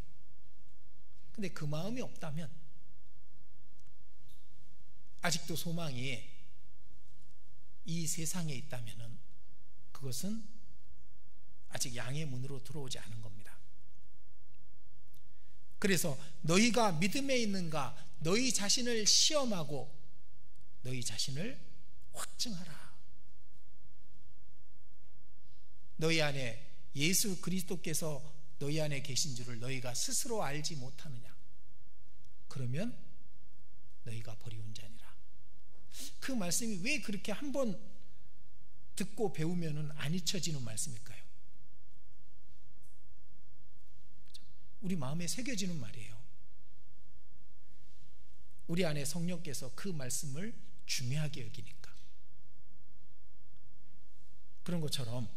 근데 그 마음이 없다면, 아직도 소망이 이 세상에 있다면은 그것은 아직 양의 문으로 들어오지 않은 겁니다. 그래서 너희가 믿음에 있는가, 너희 자신을 시험하고 너희 자신을 확증하라. 너희 안에 예수 그리스도께서 너희 안에 계신 줄을 너희가 스스로 알지 못하느냐? 그러면 너희가 버리운 자니라. 그 말씀이 왜 그렇게 한번 듣고 배우면은 안 잊혀지는 말씀일까요? 우리 마음에 새겨지는 말이에요. 우리 안에 성령께서 그 말씀을 중요하게 여기니까. 그런 것처럼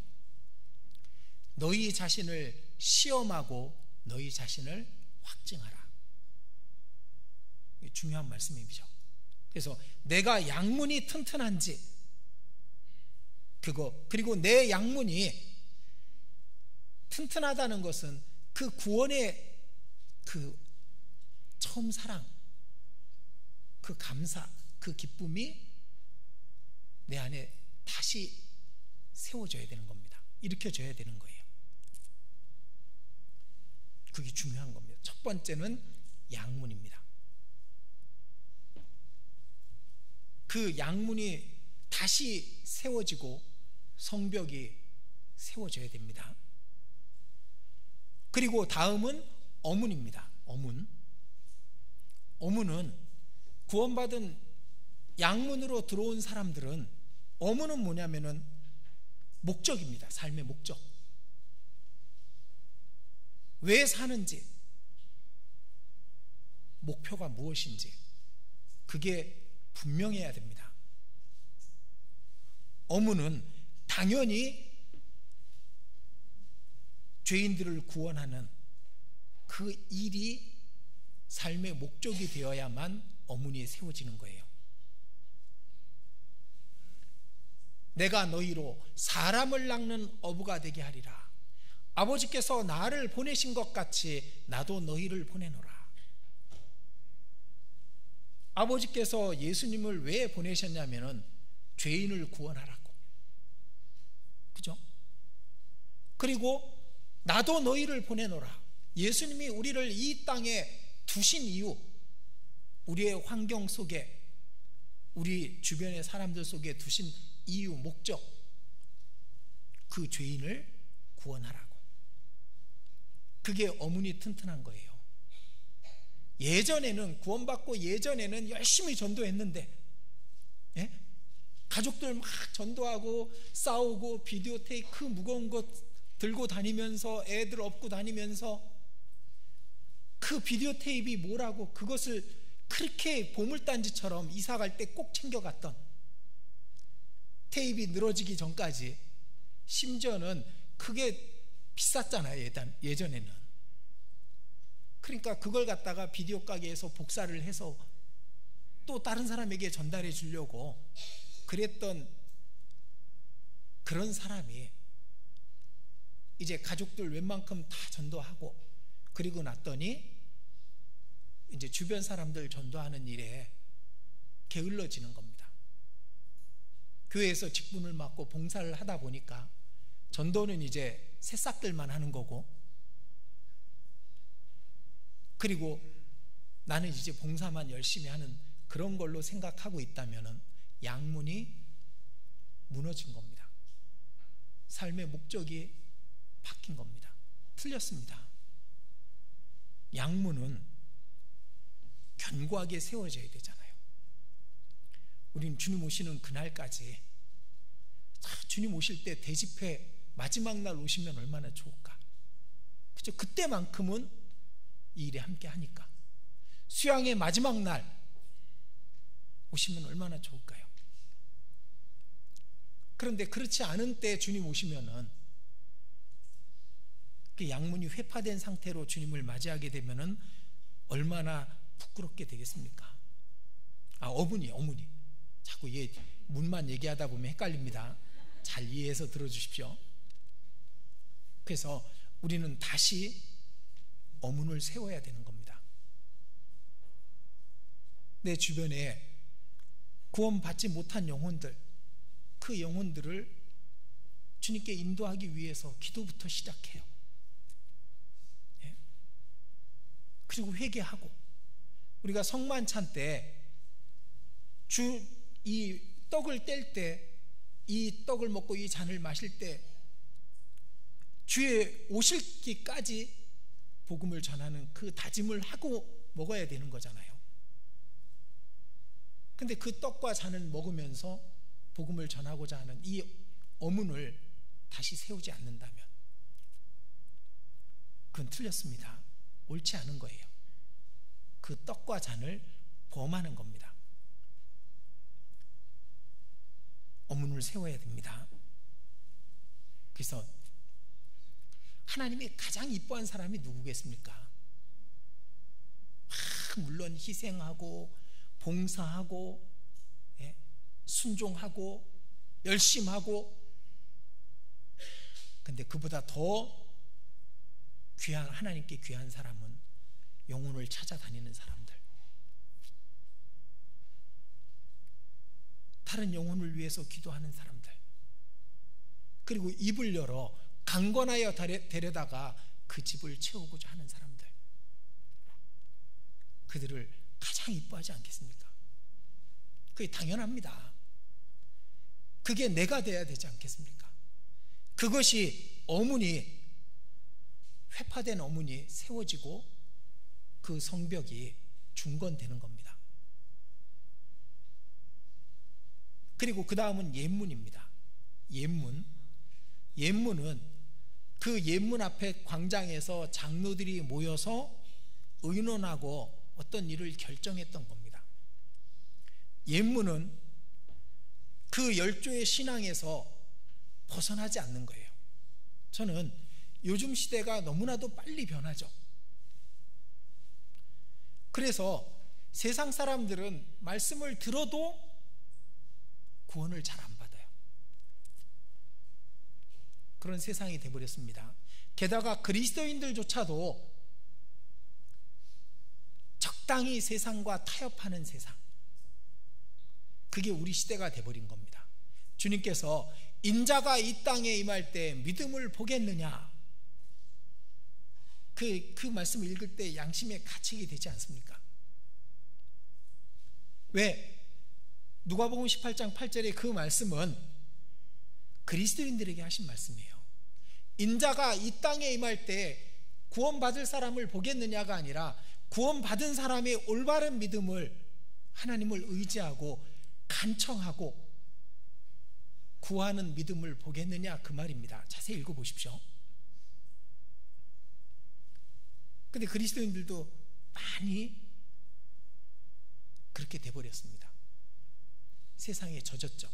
너희 자신을 시험하고 너희 자신을 확증하라. 이게 중요한 말씀이죠. 그래서 내가 양문이 튼튼한지, 그리고 내 양문이 튼튼하다는 것은 그 구원의 그 처음 사랑, 그 감사, 그 기쁨이 내 안에 다시 세워져야 되는 겁니다. 일으켜져야 되는 거예요. 그게 중요한 겁니다. 첫 번째는 양문입니다. 그 양문이 다시 세워지고 성벽이 세워져야 됩니다. 그리고 다음은 어문입니다. 어문은 구원받은 양문으로 들어온 사람들은, 어문은 뭐냐면은 목적입니다. 삶의 목적. 왜 사는지, 목표가 무엇인지, 그게 분명해야 됩니다. 어문은 당연히 죄인들을 구원하는 그 일이 삶의 목적이 되어야만 어문이 세워지는 거예요. 내가 너희로 사람을 낚는 어부가 되게 하리라. 아버지께서 나를 보내신 것 같이 나도 너희를 보내노라. 아버지께서 예수님을 왜 보내셨냐면은 죄인을 구원하라고. 그죠? 그리고 나도 너희를 보내노라. 예수님이 우리를 이 땅에 두신 이유, 우리의 환경 속에, 우리 주변의 사람들 속에 두신 이유, 목적, 그 죄인을 구원하라고. 그게 어문이 튼튼한 거예요. 예전에는, 구원받고 예전에는 열심히 전도했는데, 가족들 막 전도하고 싸우고 비디오 테이프 무거운 것 들고 다니면서, 애들 업고 다니면서, 그 비디오 테이프가 뭐라고 그것을 그렇게 보물단지처럼 이사 갈 때 꼭 챙겨갔던, 테이프 늘어지기 전까지, 심지어는 그게 비쌌잖아요, 예전에는. 그러니까 그걸 갖다가 비디오 가게에서 복사를 해서 또 다른 사람에게 전달해 주려고 그랬던 그런 사람이 이제 가족들 웬만큼 다 전도하고, 그리고 났더니 이제 주변 사람들 전도하는 일에 게을러지는 겁니다. 교회에서 직분을 맡고 봉사를 하다 보니까 전도는 이제 새싹들만 하는 거고, 그리고 나는 이제 봉사만 열심히 하는 그런 걸로 생각하고 있다면은 양문이 무너진 겁니다. 삶의 목적이 바뀐 겁니다. 틀렸습니다. 양문은 견고하게 세워져야 되잖아요. 우리는 주님 오시는 그날까지, 주님 오실 때 대집회 마지막 날 오시면 얼마나 좋을까. 그죠? 그때만큼은 이 일에 함께 하니까. 수양의 마지막 날 오시면 얼마나 좋을까요? 그런데 그렇지 않은 때 주님 오시면은, 그 양문이 회파된 상태로 주님을 맞이하게 되면은 얼마나 부끄럽게 되겠습니까? 어머니. 자꾸 얘 문만 얘기하다 보면 헷갈립니다. 잘 이해해서 들어주십시오. 그래서 우리는 다시 어문을 세워야 되는 겁니다. 내 주변에 구원받지 못한 영혼들, 그 영혼들을 주님께 인도하기 위해서 기도부터 시작해요. 그리고 회개하고, 우리가 성만찬 때 이 떡을 뗄 때, 이 떡을 먹고 이 잔을 마실 때 주의 오실기까지 복음을 전하는 그 다짐을 하고 먹어야 되는 거잖아요. 근데 그 떡과 잔을 먹으면서 복음을 전하고자 하는 이 어문을 다시 세우지 않는다면 그건 틀렸습니다. 옳지 않은 거예요. 그 떡과 잔을 범하는 겁니다. 어문을 세워야 됩니다. 그래서 하나님이 가장 이뻐한 사람이 누구겠습니까? 물론 희생하고 봉사하고 순종하고 열심하고, 근데 그보다 더 귀한, 하나님께 귀한 사람은 영혼을 찾아다니는 사람들, 다른 영혼을 위해서 기도하는 사람들, 그리고 입을 열어 강권하여 데려다가 그 집을 채우고자 하는 사람들, 그들을 가장 이뻐하지 않겠습니까? 그게 당연합니다. 그게 내가 돼야 되지 않겠습니까? 그것이 어문이, 회파된 어문이 세워지고 그 성벽이 중건되는 겁니다. 그리고 그 다음은 옛문입니다. 옛문은 그 옛문 앞에 광장에서 장로들이 모여서 의논하고 어떤 일을 결정했던 겁니다. 옛문은 그 열조의 신앙에서 벗어나지 않는 거예요. 저는 요즘 시대가 너무나도 빨리 변하죠. 그래서 세상 사람들은 말씀을 들어도 구원을 잘 안 받아요. 그런 세상이 되어버렸습니다. 게다가 그리스도인들조차도 적당히 세상과 타협하는 세상, 그게 우리 시대가 되어버린 겁니다. 주님께서 인자가 이 땅에 임할 때 믿음을 보겠느냐, 그 말씀을 읽을 때 양심에 갇히게 되지 않습니까? 왜? 누가복음 18장 8절의 그 말씀은 그리스도인들에게 하신 말씀이에요. 인자가 이 땅에 임할 때 구원받을 사람을 보겠느냐가 아니라 구원받은 사람의 올바른 믿음을, 하나님을 의지하고 간청하고 구하는 믿음을 보겠느냐, 그 말입니다. 자세히 읽어보십시오. 근데 그리스도인들도 많이 그렇게 돼버렸습니다. 세상에 젖었죠.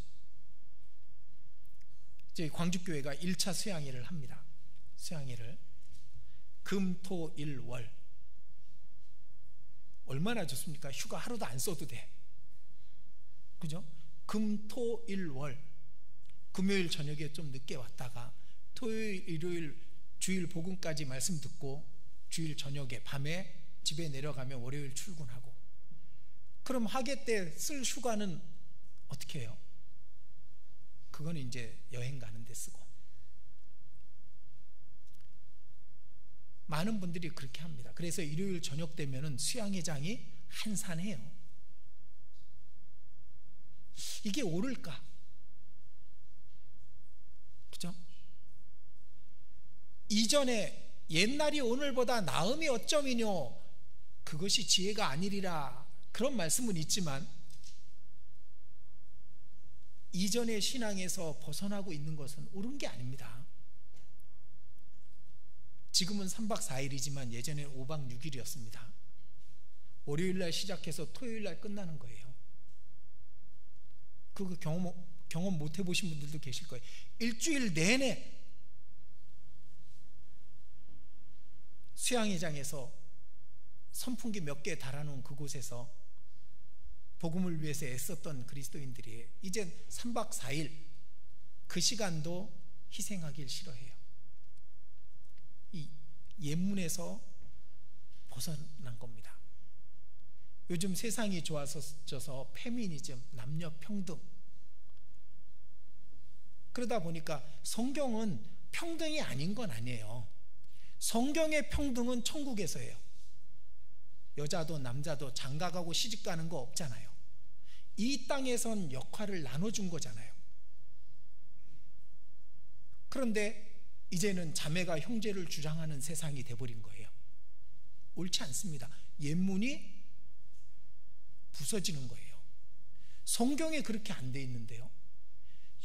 저희 광주교회가 1차 수양회를 합니다. 수양회를 금, 토, 일, 월. 얼마나 좋습니까? 휴가 하루도 안 써도 돼. 그죠? 금, 토, 일, 월. 금요일 저녁에 좀 늦게 왔다가 토요일, 일요일, 주일 복음까지 말씀 듣고 주일 저녁에 밤에 집에 내려가면 월요일 출근하고. 그럼 학예 때 쓸 휴가는 어떻게 해요? 그거는 이제 여행 가는 데 쓰고. 많은 분들이 그렇게 합니다. 그래서 일요일 저녁 되면은 수양회장이 한산해요. 이게 옳을까? 그죠? 이전에 옛날이 오늘보다 나음이 어쩌미뇨, 그것이 지혜가 아니리라, 그런 말씀은 있지만 이전의 신앙에서 벗어나고 있는 것은 옳은 게 아닙니다. 지금은 3박 4일이지만 예전에는 5박 6일이었습니다. 월요일날 시작해서 토요일날 끝나는 거예요. 그거 경험 못 해보신 분들도 계실 거예요. 일주일 내내 수양회장에서 선풍기 몇 개 달아놓은 그곳에서 복음을 위해서 애썼던 그리스도인들이 이젠 3박 4일 그 시간도 희생하길 싫어해요. 이 옛문에서 벗어난 겁니다. 요즘 세상이 좋아져서 페미니즘, 남녀 평등, 그러다 보니까 성경은 평등이 아닌 건 아니에요. 성경의 평등은 천국에서예요. 여자도 남자도 장가가고 시집가는 거 없잖아요. 이 땅에선 역할을 나눠준 거잖아요. 그런데 이제는 자매가 형제를 주장하는 세상이 돼버린 거예요. 옳지 않습니다. 옛문이 부서지는 거예요. 성경에 그렇게 안 돼 있는데요.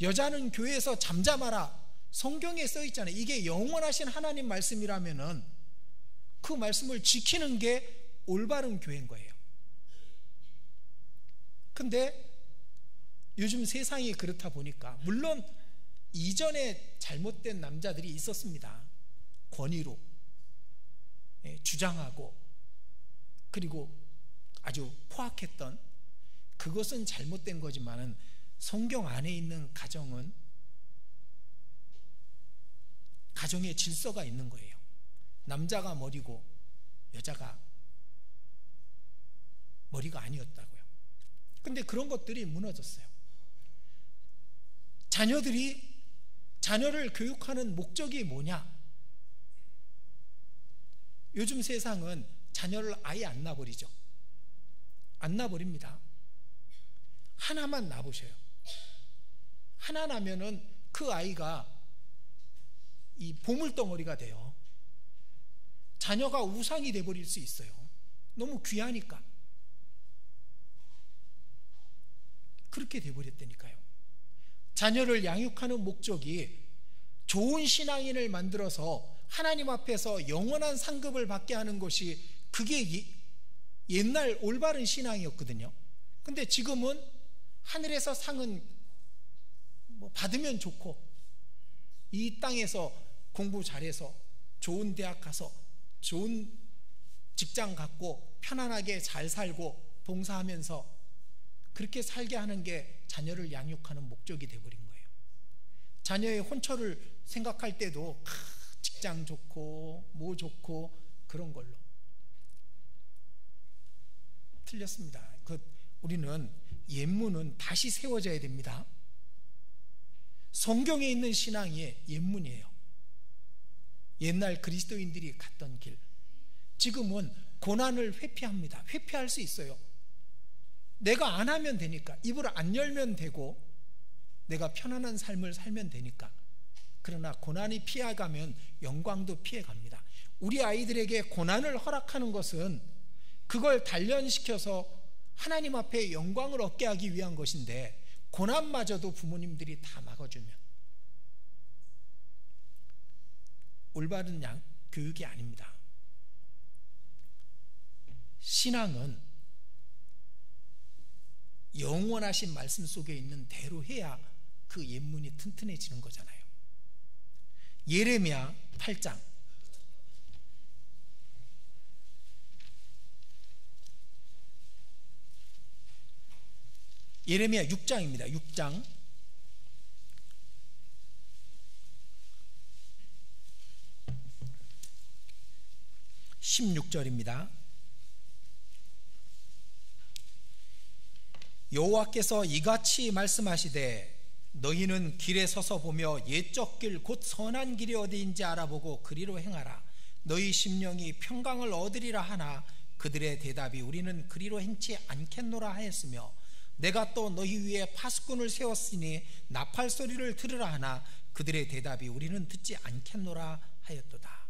여자는 교회에서 잠잠하라, 성경에 써 있잖아요. 이게 영원하신 하나님 말씀이라면은 그 말씀을 지키는 게 올바른 교회인 거예요. 근데 요즘 세상이 그렇다 보니까, 물론 이전에 잘못된 남자들이 있었습니다. 권위로 주장하고 그리고 아주 포악했던, 그것은 잘못된 거지만은 성경 안에 있는 가정은 가정의 질서가 있는 거예요. 남자가 머리고 여자가 머리가 아니었다고요. 근데 그런 것들이 무너졌어요. 자녀를 교육하는 목적이 뭐냐? 요즘 세상은 자녀를 아예 안 낳아버리죠. 안 낳아버립니다. 하나만 낳아보셔요. 하나 낳으면은 그 아이가 이 보물덩어리가 돼요. 자녀가 우상이 돼버릴 수 있어요. 너무 귀하니까. 그렇게 돼버렸다니까요. 자녀를 양육하는 목적이 좋은 신앙인을 만들어서 하나님 앞에서 영원한 상급을 받게 하는 것이, 그게 옛날 올바른 신앙이었거든요. 근데 지금은 하늘에서 상은 뭐 받으면 좋고, 이 땅에서 공부 잘해서 좋은 대학 가서 좋은 직장 갖고 편안하게 잘 살고 봉사하면서 그렇게 살게 하는 게 자녀를 양육하는 목적이 되어버린 거예요. 자녀의 혼처를 생각할 때도 직장 좋고 뭐 좋고 그런 걸로. 틀렸습니다. 우리는 옛문은 다시 세워져야 됩니다. 성경에 있는 신앙이 옛문이에요. 옛날 그리스도인들이 갔던 길. 지금은 고난을 회피합니다. 회피할 수 있어요. 내가 안 하면 되니까, 입을 안 열면 되고 내가 편안한 삶을 살면 되니까. 그러나 고난이 피해가면 영광도 피해갑니다. 우리 아이들에게 고난을 허락하는 것은 그걸 단련시켜서 하나님 앞에 영광을 얻게 하기 위한 것인데, 고난마저도 부모님들이 다 막아주면 올바른 교육이 아닙니다. 신앙은 영원하신 말씀 속에 있는 대로 해야 그 옛문이 튼튼해지는 거잖아요. 예레미야 8장. 예레미야 6장입니다. 6장 16절입니다. 여호와께서 이같이 말씀하시되 너희는 길에 서서 보며 옛적 길 곧 선한 길이 어디인지 알아보고 그리로 행하라. 너희 심령이 평강을 얻으리라 하나 그들의 대답이 우리는 그리로 행치 않겠노라 하였으며 내가 또 너희 위에 파수꾼을 세웠으니 나팔 소리를 들으라 하나 그들의 대답이 우리는 듣지 않겠노라 하였도다.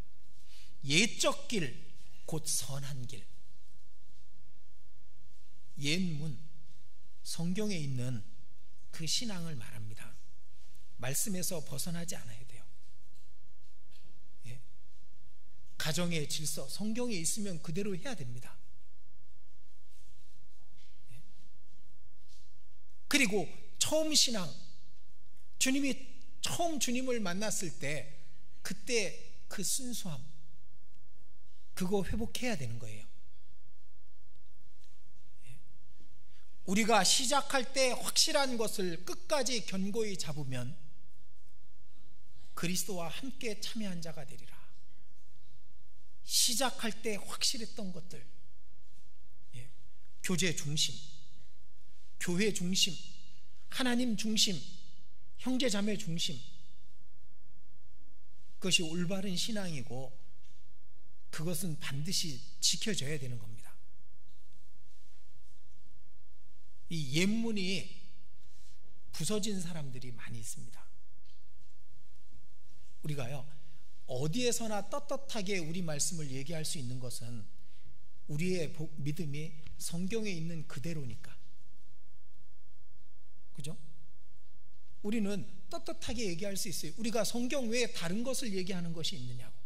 옛적 길 곧 선한 길, 옛문, 성경에 있는 그 신앙을 말합니다. 말씀에서 벗어나지 않아야 돼요. 예. 가정의 질서, 성경에 있으면 그대로 해야 됩니다. 예. 그리고 처음 신앙, 처음 주님을 만났을 때 그때 그 순수함, 그거 회복해야 되는 거예요. 우리가 시작할 때 확실한 것을 끝까지 견고히 잡으면 그리스도와 함께 참여한 자가 되리라. 시작할 때 확실했던 것들, 교제 중심, 교회 중심, 하나님 중심, 형제 자매 중심, 그것이 올바른 신앙이고 그것은 반드시 지켜져야 되는 겁니다. 이 옛문이 부서진 사람들이 많이 있습니다. 우리가요, 어디에서나 떳떳하게 우리 말씀을 얘기할 수 있는 것은 우리의 믿음이 성경에 있는 그대로니까. 그죠? 우리는 떳떳하게 얘기할 수 있어요. 우리가 성경 외에 다른 것을 얘기하는 것이 있느냐고.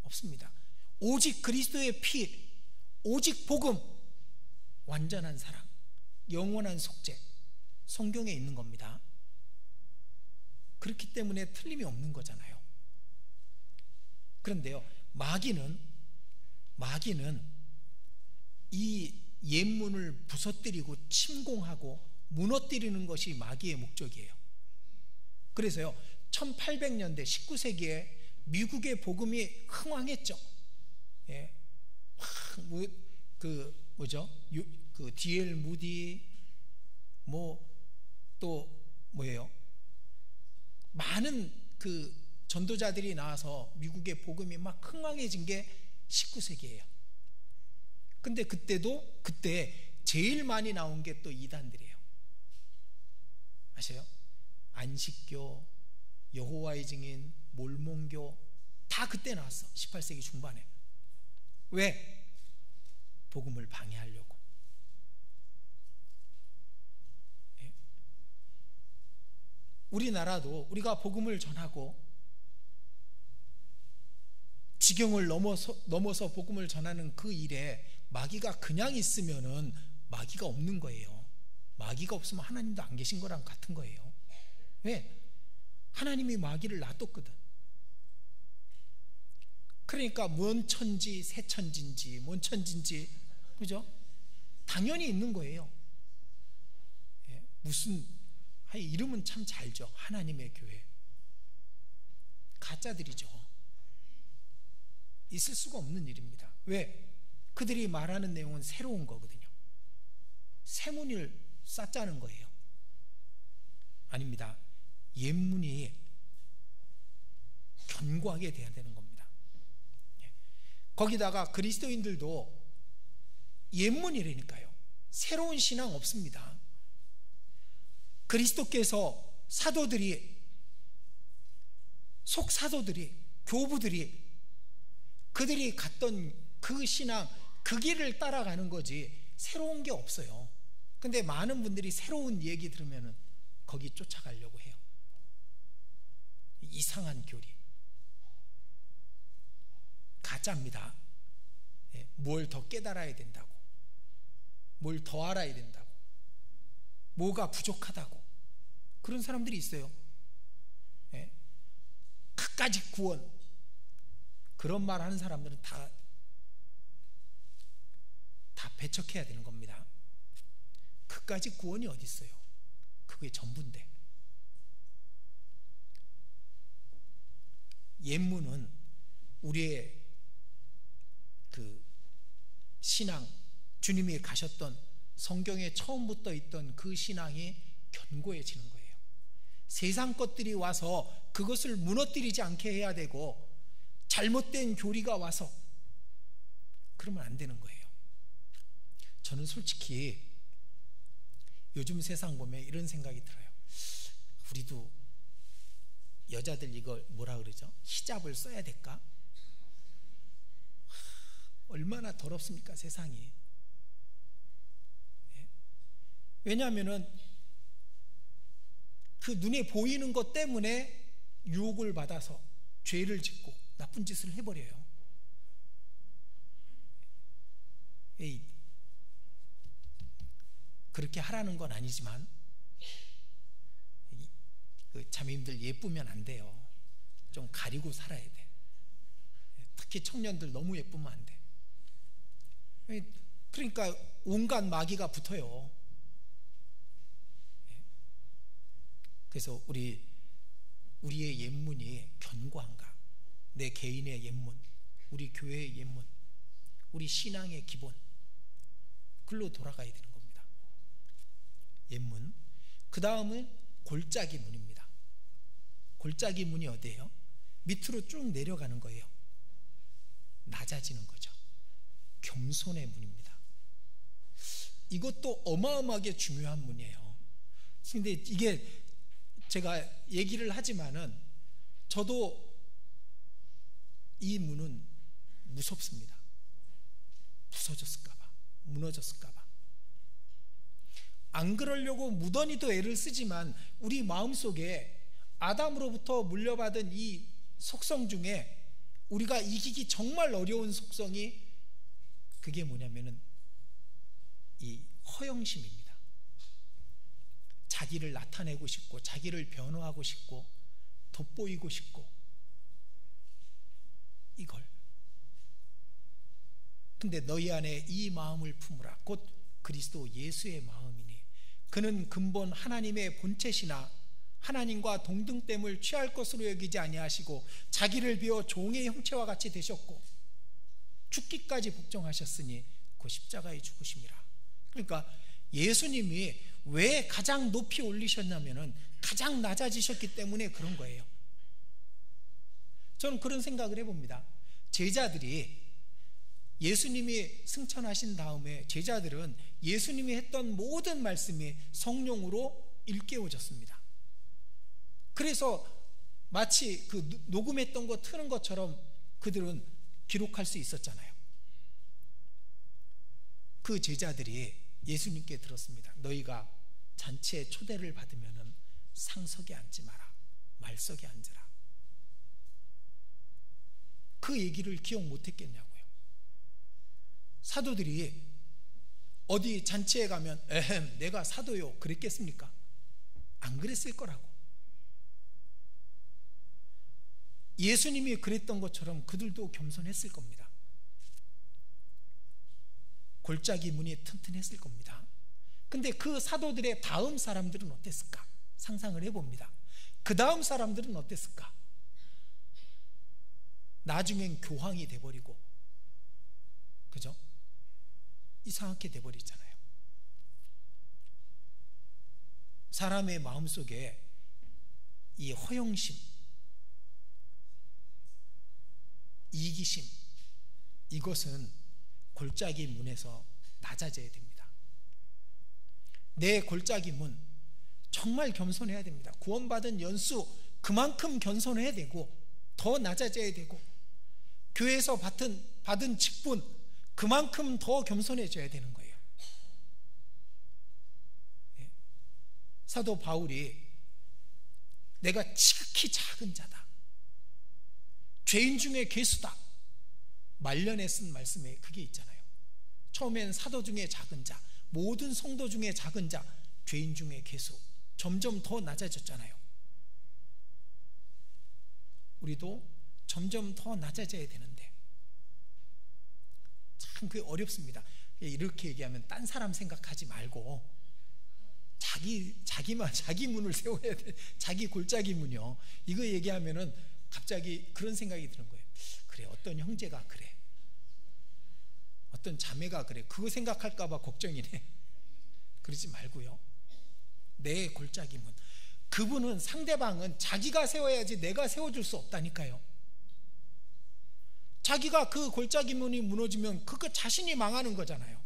없습니다. 오직 그리스도의 피, 오직 복음, 완전한 사랑, 영원한 속죄, 성경에 있는 겁니다. 그렇기 때문에 틀림이 없는 거잖아요. 그런데요, 마귀는 이 옛문을 부서뜨리고 침공하고 무너뜨리는 것이 마귀의 목적이에요. 그래서요, 1800년대 19세기에 미국의 복음이 흥왕했죠. 예. 그 D.L. 무디, 또 뭐예요? 많은 그 전도자들이 나와서 미국의 복음이 막 흥왕해진 게 19세기예요. 근데 그때 제일 많이 나온 게 또 이단들이에요. 아세요? 안식교, 여호와의 증인, 몰몬교 다 그때 나왔어. 18세기 중반에. 왜? 복음을 방해하려고. 예? 우리나라도 우리가 복음을 전하고 지경을 넘어서 복음을 전하는 그 일에 마귀가 그냥 있으면은 마귀가 없는 거예요. 마귀가 없으면 하나님도 안 계신 거랑 같은 거예요. 왜? 하나님이 마귀를 놔뒀거든. 그러니까 뭔 천지, 새 천지인지 뭔 천지인지, 그죠? 당연히 있는 거예요. 예, 이름은 참 잘죠. 하나님의 교회. 가짜들이죠. 있을 수가 없는 일입니다. 왜? 그들이 말하는 내용은 새로운 거거든요. 새문을 쌓자는 거예요. 아닙니다. 옛문이 견고하게 돼야 되는 겁니다. 거기다가 그리스도인들도 옛문이라니까요. 새로운 신앙 없습니다. 그리스도께서 속사도들이, 교부들이, 그들이 갔던 그 신앙, 그 길을 따라가는 거지 새로운 게 없어요. 근데 많은 분들이 새로운 얘기 들으면 거기 쫓아가려고 해요. 이상한 교리, 가짜입니다. 뭘 더 깨달아야 된다고, 뭘 더 알아야 된다고, 뭐가 부족하다고, 그런 사람들이 있어요. 그까짓 구원, 그런 말 하는 사람들은 다 배척해야 되는 겁니다. 그까짓 구원이 어디 있어요? 그게 전부인데. 옛문은 우리의 그 신앙, 주님이 가셨던 성경에 처음부터 있던 그 신앙이 견고해지는 거예요. 세상 것들이 와서 그것을 무너뜨리지 않게 해야 되고, 잘못된 교리가 와서 그러면 안 되는 거예요. 저는 솔직히 요즘 세상 보면 이런 생각이 들어요. 우리도 여자들 이거 뭐라 그러죠? 히잡을 써야 될까? 얼마나 더럽습니까, 세상이. 왜냐하면은 그 눈에 보이는 것 때문에 유혹을 받아서 죄를 짓고 나쁜 짓을 해버려요. 그렇게 하라는 건 아니지만 그 자매님들 예쁘면 안 돼요. 좀 가리고 살아야 돼. 특히 청년들 너무 예쁘면 안 돼. 그러니까 온갖 마귀가 붙어요. 그래서 우리의 옛문이 견고한가? 내 개인의 옛문, 우리 교회의 옛문, 우리 신앙의 기본, 글로 돌아가야 되는 겁니다. 옛문. 그 다음은 골짜기 문입니다. 골짜기 문이 어디예요? 밑으로 쭉 내려가는 거예요. 낮아지는 거죠. 겸손의 문입니다. 이것도 어마어마하게 중요한 문이에요. 근데 이게 제가 얘기를 하지만은 저도 이 문은 무섭습니다. 부서졌을까봐, 무너졌을까봐. 안 그러려고 무던히도 애를 쓰지만 우리 마음속에 아담으로부터 물려받은 이 속성 중에 우리가 이기기 정말 어려운 속성이, 그게 뭐냐면은 이 허영심입니다. 자기를 나타내고 싶고, 자기를 변호하고 싶고, 돋보이고 싶고, 이걸. 근데 너희 안에 이 마음을 품으라. 곧 그리스도 예수의 마음이니 그는 근본 하나님의 본체시나 하나님과 동등됨을 취할 것으로 여기지 아니하시고 자기를 비워 종의 형체와 같이 되셨고 죽기까지 복종하셨으니 그 십자가에 죽으심이라. 그러니까 예수님이 왜 가장 높이 올리셨냐면은 가장 낮아지셨기 때문에 그런 거예요. 저는 그런 생각을 해봅니다. 제자들이, 예수님이 승천하신 다음에 제자들은 예수님이 했던 모든 말씀이 성령으로 일깨워졌습니다. 그래서 마치 그 녹음했던 거 트는 것처럼 그들은 기록할 수 있었잖아요. 그 제자들이 예수님께 들었습니다. 너희가 잔치에 초대를 받으면은 상석에 앉지 마라, 말석에 앉으라. 그 얘기를 기억 못했겠냐고요. 사도들이 어디 잔치에 가면 에헴 내가 사도요 그랬겠습니까? 안 그랬을 거라고. 예수님이 그랬던 것처럼 그들도 겸손했을 겁니다. 골짜기 문이 튼튼했을 겁니다. 근데 그 사도들의 다음 사람들은 어땠을까? 상상을 해봅니다. 그 다음 사람들은 어땠을까? 나중엔 교황이 돼버리고, 그죠? 이상하게 돼버리잖아요. 사람의 마음속에 이 허영심, 이기심, 이것은 골짜기 문에서 낮아져야 됩니다. 내 골짜기 문 정말 겸손해야 됩니다. 구원받은 연수 그만큼 겸손해야 되고 더 낮아져야 되고, 교회에서 받은 직분 그만큼 더 겸손해져야 되는 거예요. 사도 바울이 내가 지극히 작은 자다, 죄인 중에 괴수다, 말년에 쓴 말씀에 그게 있잖아요. 처음엔 사도 중에 작은 자, 모든 성도 중에 작은 자, 죄인 중에 괴수, 점점 더 낮아졌잖아요. 우리도 점점 더 낮아져야 되는데 참 그게 어렵습니다. 이렇게 얘기하면 딴 사람 생각하지 말고 자기 문을 세워야 돼. 자기 골짜기 문이요. 이거 얘기하면은 갑자기 그런 생각이 드는 거예요. 그래, 어떤 형제가 그래, 어떤 자매가 그래, 그거 생각할까 봐 걱정이네. 그러지 말고요. 내 골짜기 문. 그분은, 상대방은 자기가 세워야지 내가 세워줄 수 없다니까요. 자기가 그 골짜기 문이 무너지면 그거 자신이 망하는 거잖아요.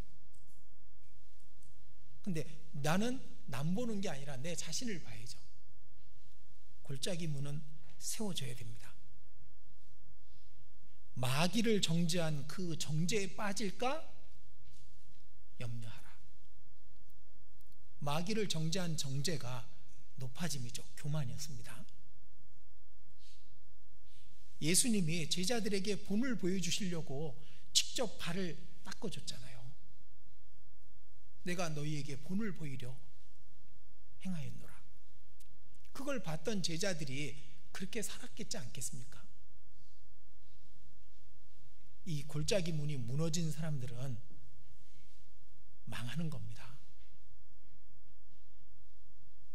근데 나는 남 보는 게 아니라 내 자신을 봐야죠. 골짜기 문은 세워줘야 됩니다. 마귀를 정죄한 그 정죄에 빠질까 염려하라. 마귀를 정죄한 정죄가 높아짐이죠. 교만이었습니다. 예수님이 제자들에게 본을 보여주시려고 직접 발을 닦아줬잖아요. 내가 너희에게 본을 보이려 행하였노라. 그걸 봤던 제자들이 그렇게 살았겠지 않겠습니까? 이 골짜기 문이 무너진 사람들은 망하는 겁니다.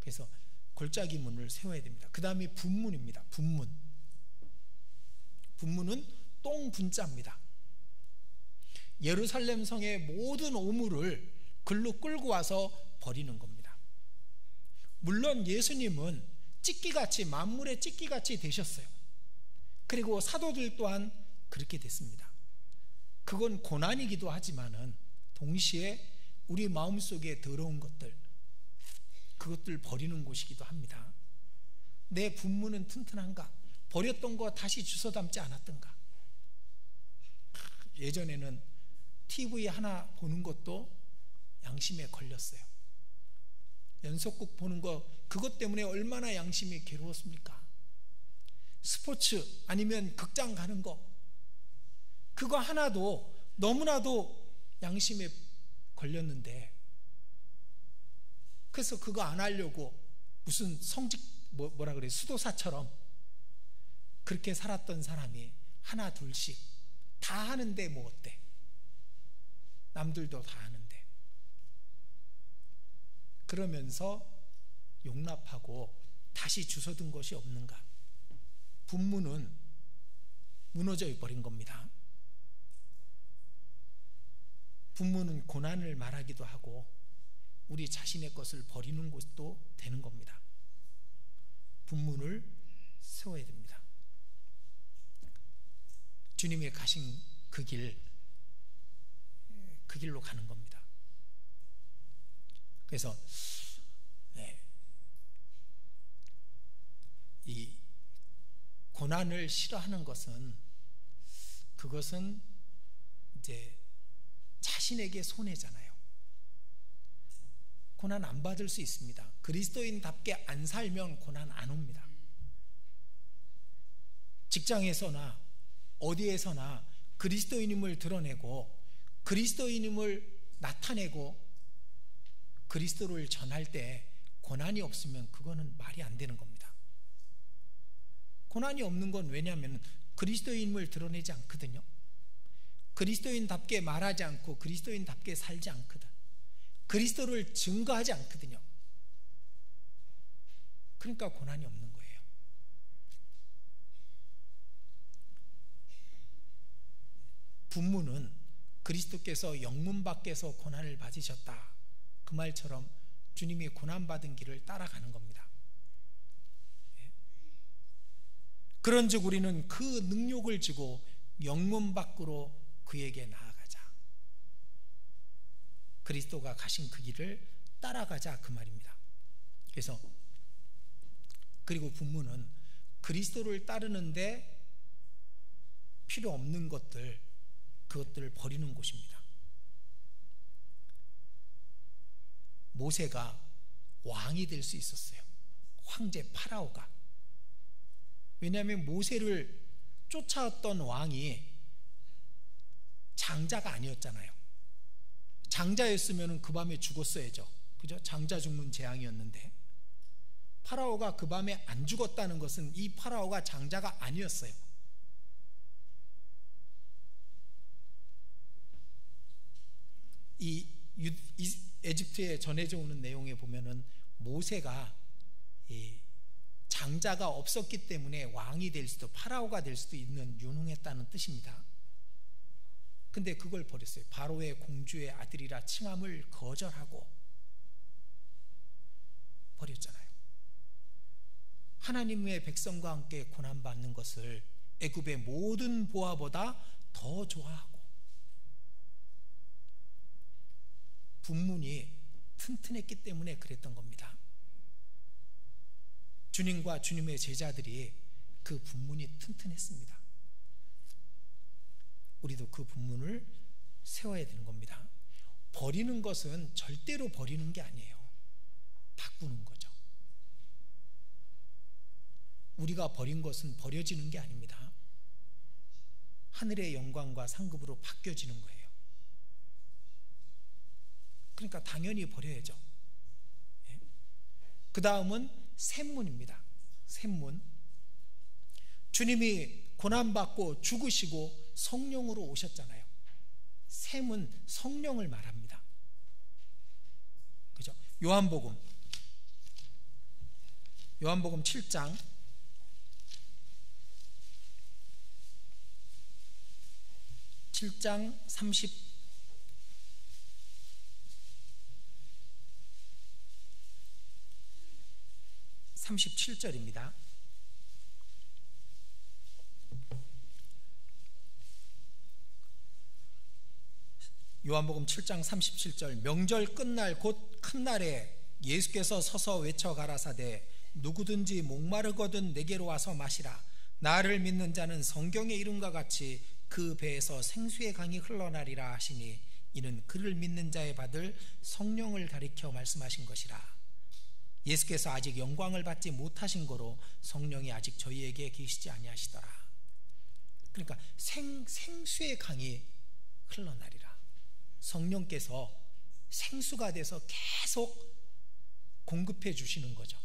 그래서 골짜기 문을 세워야 됩니다. 그 다음에 분문입니다. 분문은 똥분자입니다. 예루살렘 성의 모든 오물을 글로 끌고 와서 버리는 겁니다. 물론 예수님은 찢기같이, 만물의 찢기같이 되셨어요. 그리고 사도들 또한 그렇게 됐습니다. 그건 고난이기도 하지만은 동시에 우리 마음속에 더러운 것들, 그것들 버리는 곳이기도 합니다. 내 분문은 튼튼한가? 버렸던 거 다시 주워 담지 않았던가? 예전에는 TV 하나 보는 것도 양심에 걸렸어요. 연속극 보는 거, 그것 때문에 얼마나 양심이 괴로웠습니까? 스포츠 아니면 극장 가는 거, 그거 하나도 너무나도 양심에 걸렸는데, 그래서 그거 안 하려고 무슨 성직 뭐라 그래, 수도사처럼 그렇게 살았던 사람이 하나 둘씩 다 하는데 뭐 어때? 남들도 다 하는데. 그러면서 용납하고 다시 주워든 것이 없는가? 분문은 무너져 버린 겁니다. 분문은 고난을 말하기도 하고 우리 자신의 것을 버리는 곳도 되는 겁니다. 분문을 세워야 됩니다. 주님이 가신 그 길로 가는 겁니다. 그래서 이 고난을 싫어하는 것은, 그것은 이제 자신에게 손해잖아요. 고난 안 받을 수 있습니다. 그리스도인답게 안 살면 고난 안 옵니다. 직장에서나 어디에서나 그리스도인임을 드러내고 그리스도인임을 나타내고 그리스도를 전할 때 고난이 없으면 그거는 말이 안 되는 겁니다. 고난이 없는 건 왜냐하면 그리스도인임을 드러내지 않거든요. 그리스도인답게 말하지 않고 그리스도인답게 살지 않거든. 그리스도를 증거하지 않거든요. 그러니까 고난이 없는 거예요. 분문은 그리스도께서 영문 밖에서 고난을 받으셨다, 그 말처럼 주님이 고난받은 길을 따라가는 겁니다. 그런즉 우리는 그 능욕을 지고 영문 밖으로 그에게 나아가자. 그리스도가 가신 그 길을 따라가자, 그 말입니다. 그래서 그리고 분문은 그리스도를 따르는데 필요 없는 것들, 그것들을 버리는 곳입니다. 모세가 왕이 될 수 있었어요. 황제 파라오가. 왜냐하면 모세를 쫓아왔던 왕이 장자가 아니었잖아요. 장자였으면 그 밤에 죽었어야죠. 그죠? 장자 죽는 재앙이었는데 파라오가 그 밤에 안 죽었다는 것은 이 파라오가 장자가 아니었어요. 이 에집트에 전해져 오는 내용에 보면은 모세가 장자가 없었기 때문에 왕이 될 수도, 파라오가 될 수도 있는 유능했다는 뜻입니다. 근데 그걸 버렸어요. 바로의 공주의 아들이라 칭함을 거절하고 버렸잖아요. 하나님의 백성과 함께 고난받는 것을 애굽의 모든 보화보다 더 좋아하고, 분문이 튼튼했기 때문에 그랬던 겁니다. 주님과 주님의 제자들이 그 분문이 튼튼했습니다. 우리도 그 분문을 세워야 되는 겁니다. 버리는 것은 절대로 버리는 게 아니에요. 바꾸는 거죠. 우리가 버린 것은 버려지는 게 아닙니다. 하늘의 영광과 상급으로 바뀌어지는 거예요. 그러니까 당연히 버려야죠. 그 다음은 샘문입니다. 샘문. 주님이 고난받고 죽으시고 성령으로 오셨잖아요. 샘은 성령을 말합니다. 그죠? 요한복음 7장 37절입니다. 요한복음 7장 37절. 명절 끝날 곧 큰 날에 예수께서 서서 외쳐 가라사대 누구든지 목마르거든 내게로 와서 마시라. 나를 믿는 자는 성경의 이름과 같이 그 배에서 생수의 강이 흘러나리라 하시니 이는 그를 믿는 자에 받을 성령을 가리켜 말씀하신 것이라. 예수께서 아직 영광을 받지 못하신 거로 성령이 아직 저희에게 계시지 아니하시더라. 그러니까 생수의 강이 흘러나리라. 성령께서 생수가 돼서 계속 공급해 주시는 거죠.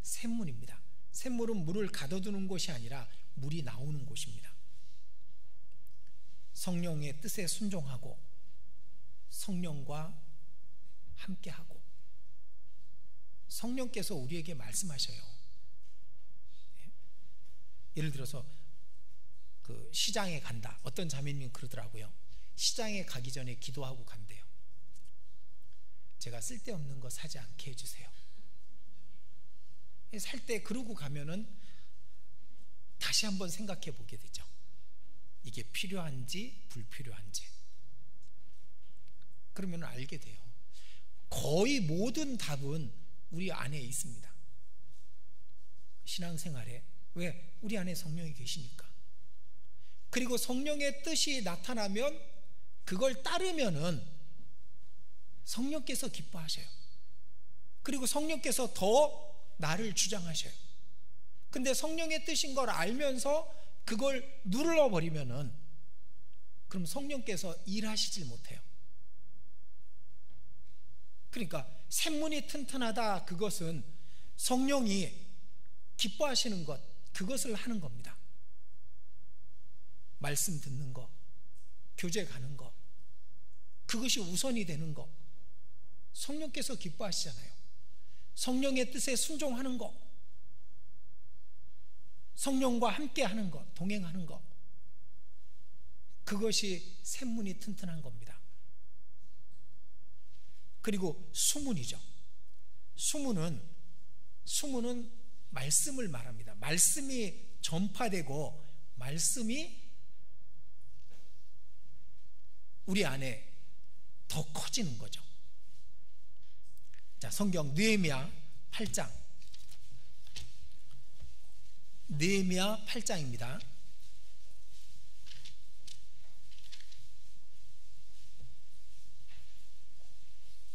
샘물입니다. 샘물은 물을 가둬두는 곳이 아니라 물이 나오는 곳입니다. 성령의 뜻에 순종하고 성령과 함께하고, 성령께서 우리에게 말씀하셔요. 예를 들어서 그 시장에 간다. 어떤 자매님이 그러더라고요. 시장에 가기 전에 기도하고 간대요. 제가 쓸데없는 거 사지 않게 해주세요. 살 때 그러고 가면은 다시 한번 생각해 보게 되죠. 이게 필요한지 불필요한지. 그러면 알게 돼요. 거의 모든 답은 우리 안에 있습니다. 신앙생활에. 왜? 우리 안에 성령이 계시니까. 그리고 성령의 뜻이 나타나면 그걸 따르면은 성령께서 기뻐하셔요. 그리고 성령께서 더 나를 주장하셔요. 근데 성령의 뜻인 걸 알면서 그걸 눌러버리면은 그럼 성령께서 일하시질 못해요. 그러니까 샘문이 튼튼하다, 그것은 성령이 기뻐하시는 것, 그것을 하는 겁니다. 말씀 듣는 거, 교제 가는 거, 그것이 우선이 되는 거, 성령께서 기뻐하시잖아요. 성령의 뜻에 순종하는 거, 성령과 함께 하는 것, 동행하는 것, 그것이 샘문이 튼튼한 겁니다. 그리고 수문이죠. 수문은 말씀을 말합니다. 말씀이 전파되고 말씀이 우리 안에 더 커지는 거죠. 자, 성경 느헤미야 8장. 느헤미야 8장입니다.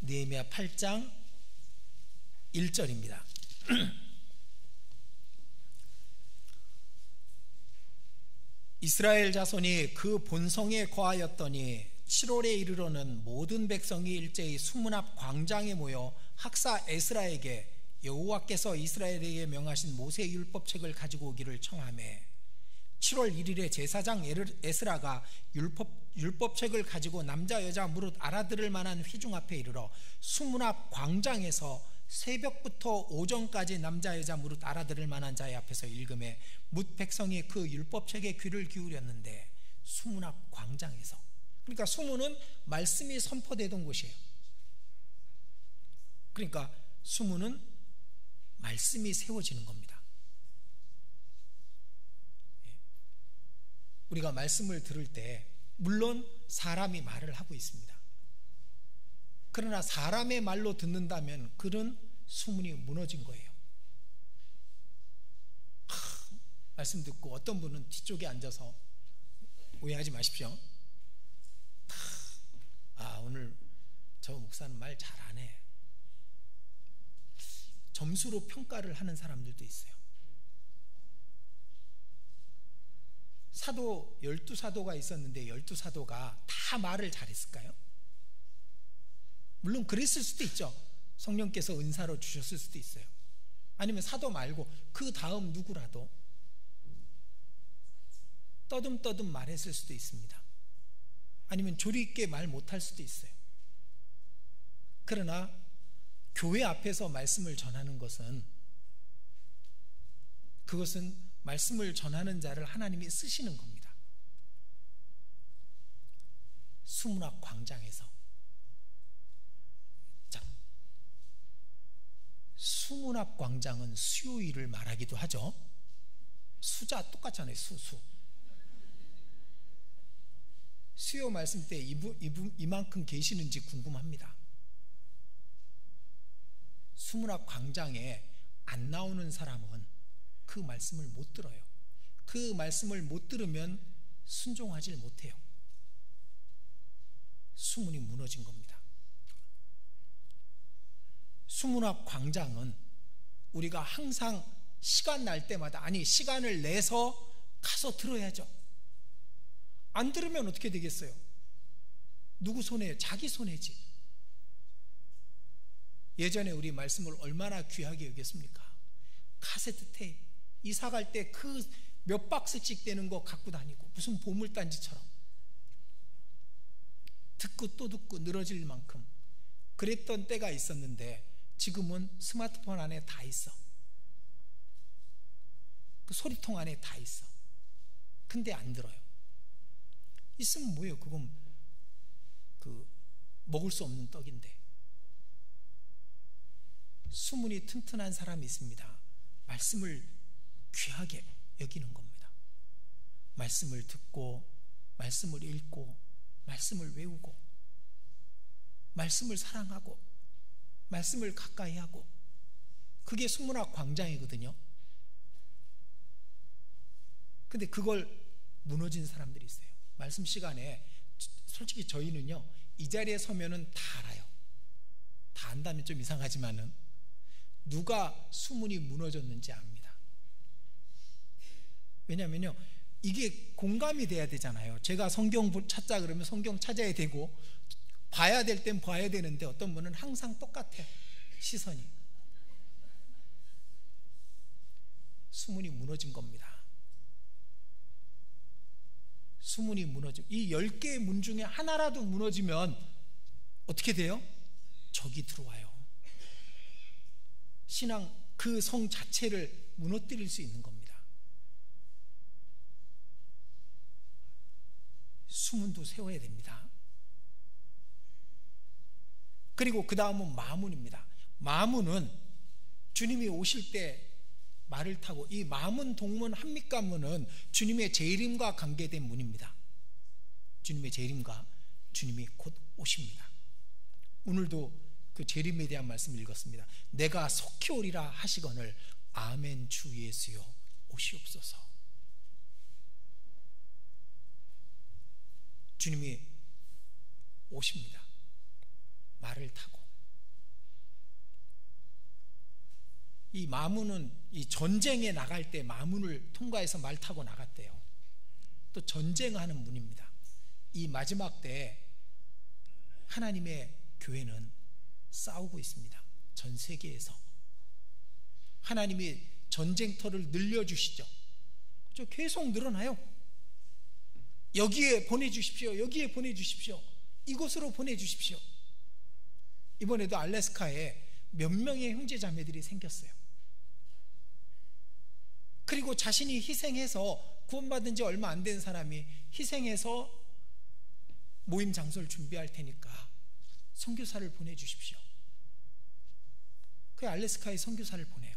느헤미야 8장 1절입니다. 이스라엘 자손이 그 본성에 거하였더니 7월에 이르러는 모든 백성이 일제히 수문 앞 광장에 모여 학사 에스라에게 여호와께서 이스라엘에게 명하신 모세 율법책을 가지고 오기를 청하매 7월 1일에 제사장 에스라가 율법책을 가지고 남자 여자 무릇 알아들을 만한 회중 앞에 이르러 수문 앞 광장에서 새벽부터 오전까지 남자 여자 무릇 알아들을 만한 자의 앞에서 읽음에 뭇 백성이 그 율법책에 귀를 기울였는데 수문 앞 광장에서, 그러니까 수문은 말씀이 선포되던 곳이에요. 그러니까 수문은 말씀이 세워지는 겁니다. 우리가 말씀을 들을 때 물론 사람이 말을 하고 있습니다. 그러나 사람의 말로 듣는다면 그런 수문이 무너진 거예요. 말씀 듣고 어떤 분은 뒤쪽에 앉아서, 오해하지 마십시오, 오늘 저 목사는 말 잘하네, 점수로 평가를 하는 사람들도 있어요. 사도 12사도가 있었는데 12사도가 다 말을 잘했을까요? 물론 그랬을 수도 있죠. 성령께서 은사로 주셨을 수도 있어요. 아니면 사도 말고 그 다음 누구라도 떠듬떠듬 말했을 수도 있습니다. 아니면 조리 있게 말 못할 수도 있어요. 그러나 교회 앞에서 말씀을 전하는 것은, 그것은 말씀을 전하는 자를 하나님이 쓰시는 겁니다. 수문 앞 광장에서. 자, 수문 앞 광장은 수요일을 말하기도 하죠. 수자 똑같잖아요. 수요 말씀 때 이만큼 계시는지 궁금합니다. 수문 앞 광장에 안 나오는 사람은 그 말씀을 못 들어요. 그 말씀을 못 들으면 순종하지 못해요. 수문이 무너진 겁니다. 수문 앞 광장은 우리가 항상 시간 날 때마다, 아니 시간을 내서 가서 들어야죠. 안 들으면 어떻게 되겠어요? 누구 손해예요? 자기 손해지. 예전에 우리 말씀을 얼마나 귀하게 여겼습니까? 카세트 테이프, 이사 갈 때 그 몇 박스씩 되는 거 갖고 다니고 무슨 보물단지처럼 듣고 또 듣고 늘어질 만큼 그랬던 때가 있었는데, 지금은 스마트폰 안에 다 있어. 그 소리통 안에 다 있어. 근데 안 들어요. 있으면 뭐예요? 그건 먹을 수 없는 떡인데. 수문이 튼튼한 사람이 있습니다. 말씀을 귀하게 여기는 겁니다. 말씀을 듣고, 말씀을 읽고, 말씀을 외우고, 말씀을 사랑하고, 말씀을 가까이 하고, 그게 수문 앞 광장이거든요. 근데 그걸 무너진 사람들이 있어요. 말씀 시간에 솔직히 저희는요, 이 자리에 서면은 다 알아요. 다 안다면 좀 이상하지만은 누가 수문이 무너졌는지 압니다. 왜냐면요, 이게 공감이 돼야 되잖아요. 제가 성경 찾자 그러면 성경 찾아야 되고, 봐야 될 땐 봐야 되는데 어떤 분은 항상 똑같아요. 시선이. 수문이 무너진 겁니다. 수문이 무너지면, 이 10개의 문 중에 하나라도 무너지면 어떻게 돼요? 적이 들어와요. 신앙 그 성 자체를 무너뜨릴 수 있는 겁니다. 수문도 세워야 됩니다. 그리고 그 다음은 마문입니다. 마문은 주님이 오실 때 말을 타고, 이 마문, 동문, 한mit가문은 주님의 재림과 관계된 문입니다. 주님의 재림과 주님이 곧 오십니다. 오늘도 그 재림에 대한 말씀을 읽었습니다. 내가 속히 오리라 하시거늘 아멘 주 예수여 오시옵소서. 주님이 오십니다. 말을 타고. 이 마문은 이 전쟁에 나갈 때 마문을 통과해서 말 타고 나갔대요. 또 전쟁하는 문입니다. 이 마지막 때 하나님의 교회는 싸우고 있습니다. 전 세계에서. 하나님이 전쟁터를 늘려주시죠. 그렇죠? 계속 늘어나요. 여기에 보내주십시오. 여기에 보내주십시오. 이곳으로 보내주십시오. 이번에도 알래스카에 몇 명의 형제자매들이 생겼어요. 그리고 자신이 희생해서, 구원받은 지 얼마 안 된 사람이 희생해서 모임 장소를 준비할 테니까 선교사를 보내주십시오. 그 알래스카에 선교사를 보내요.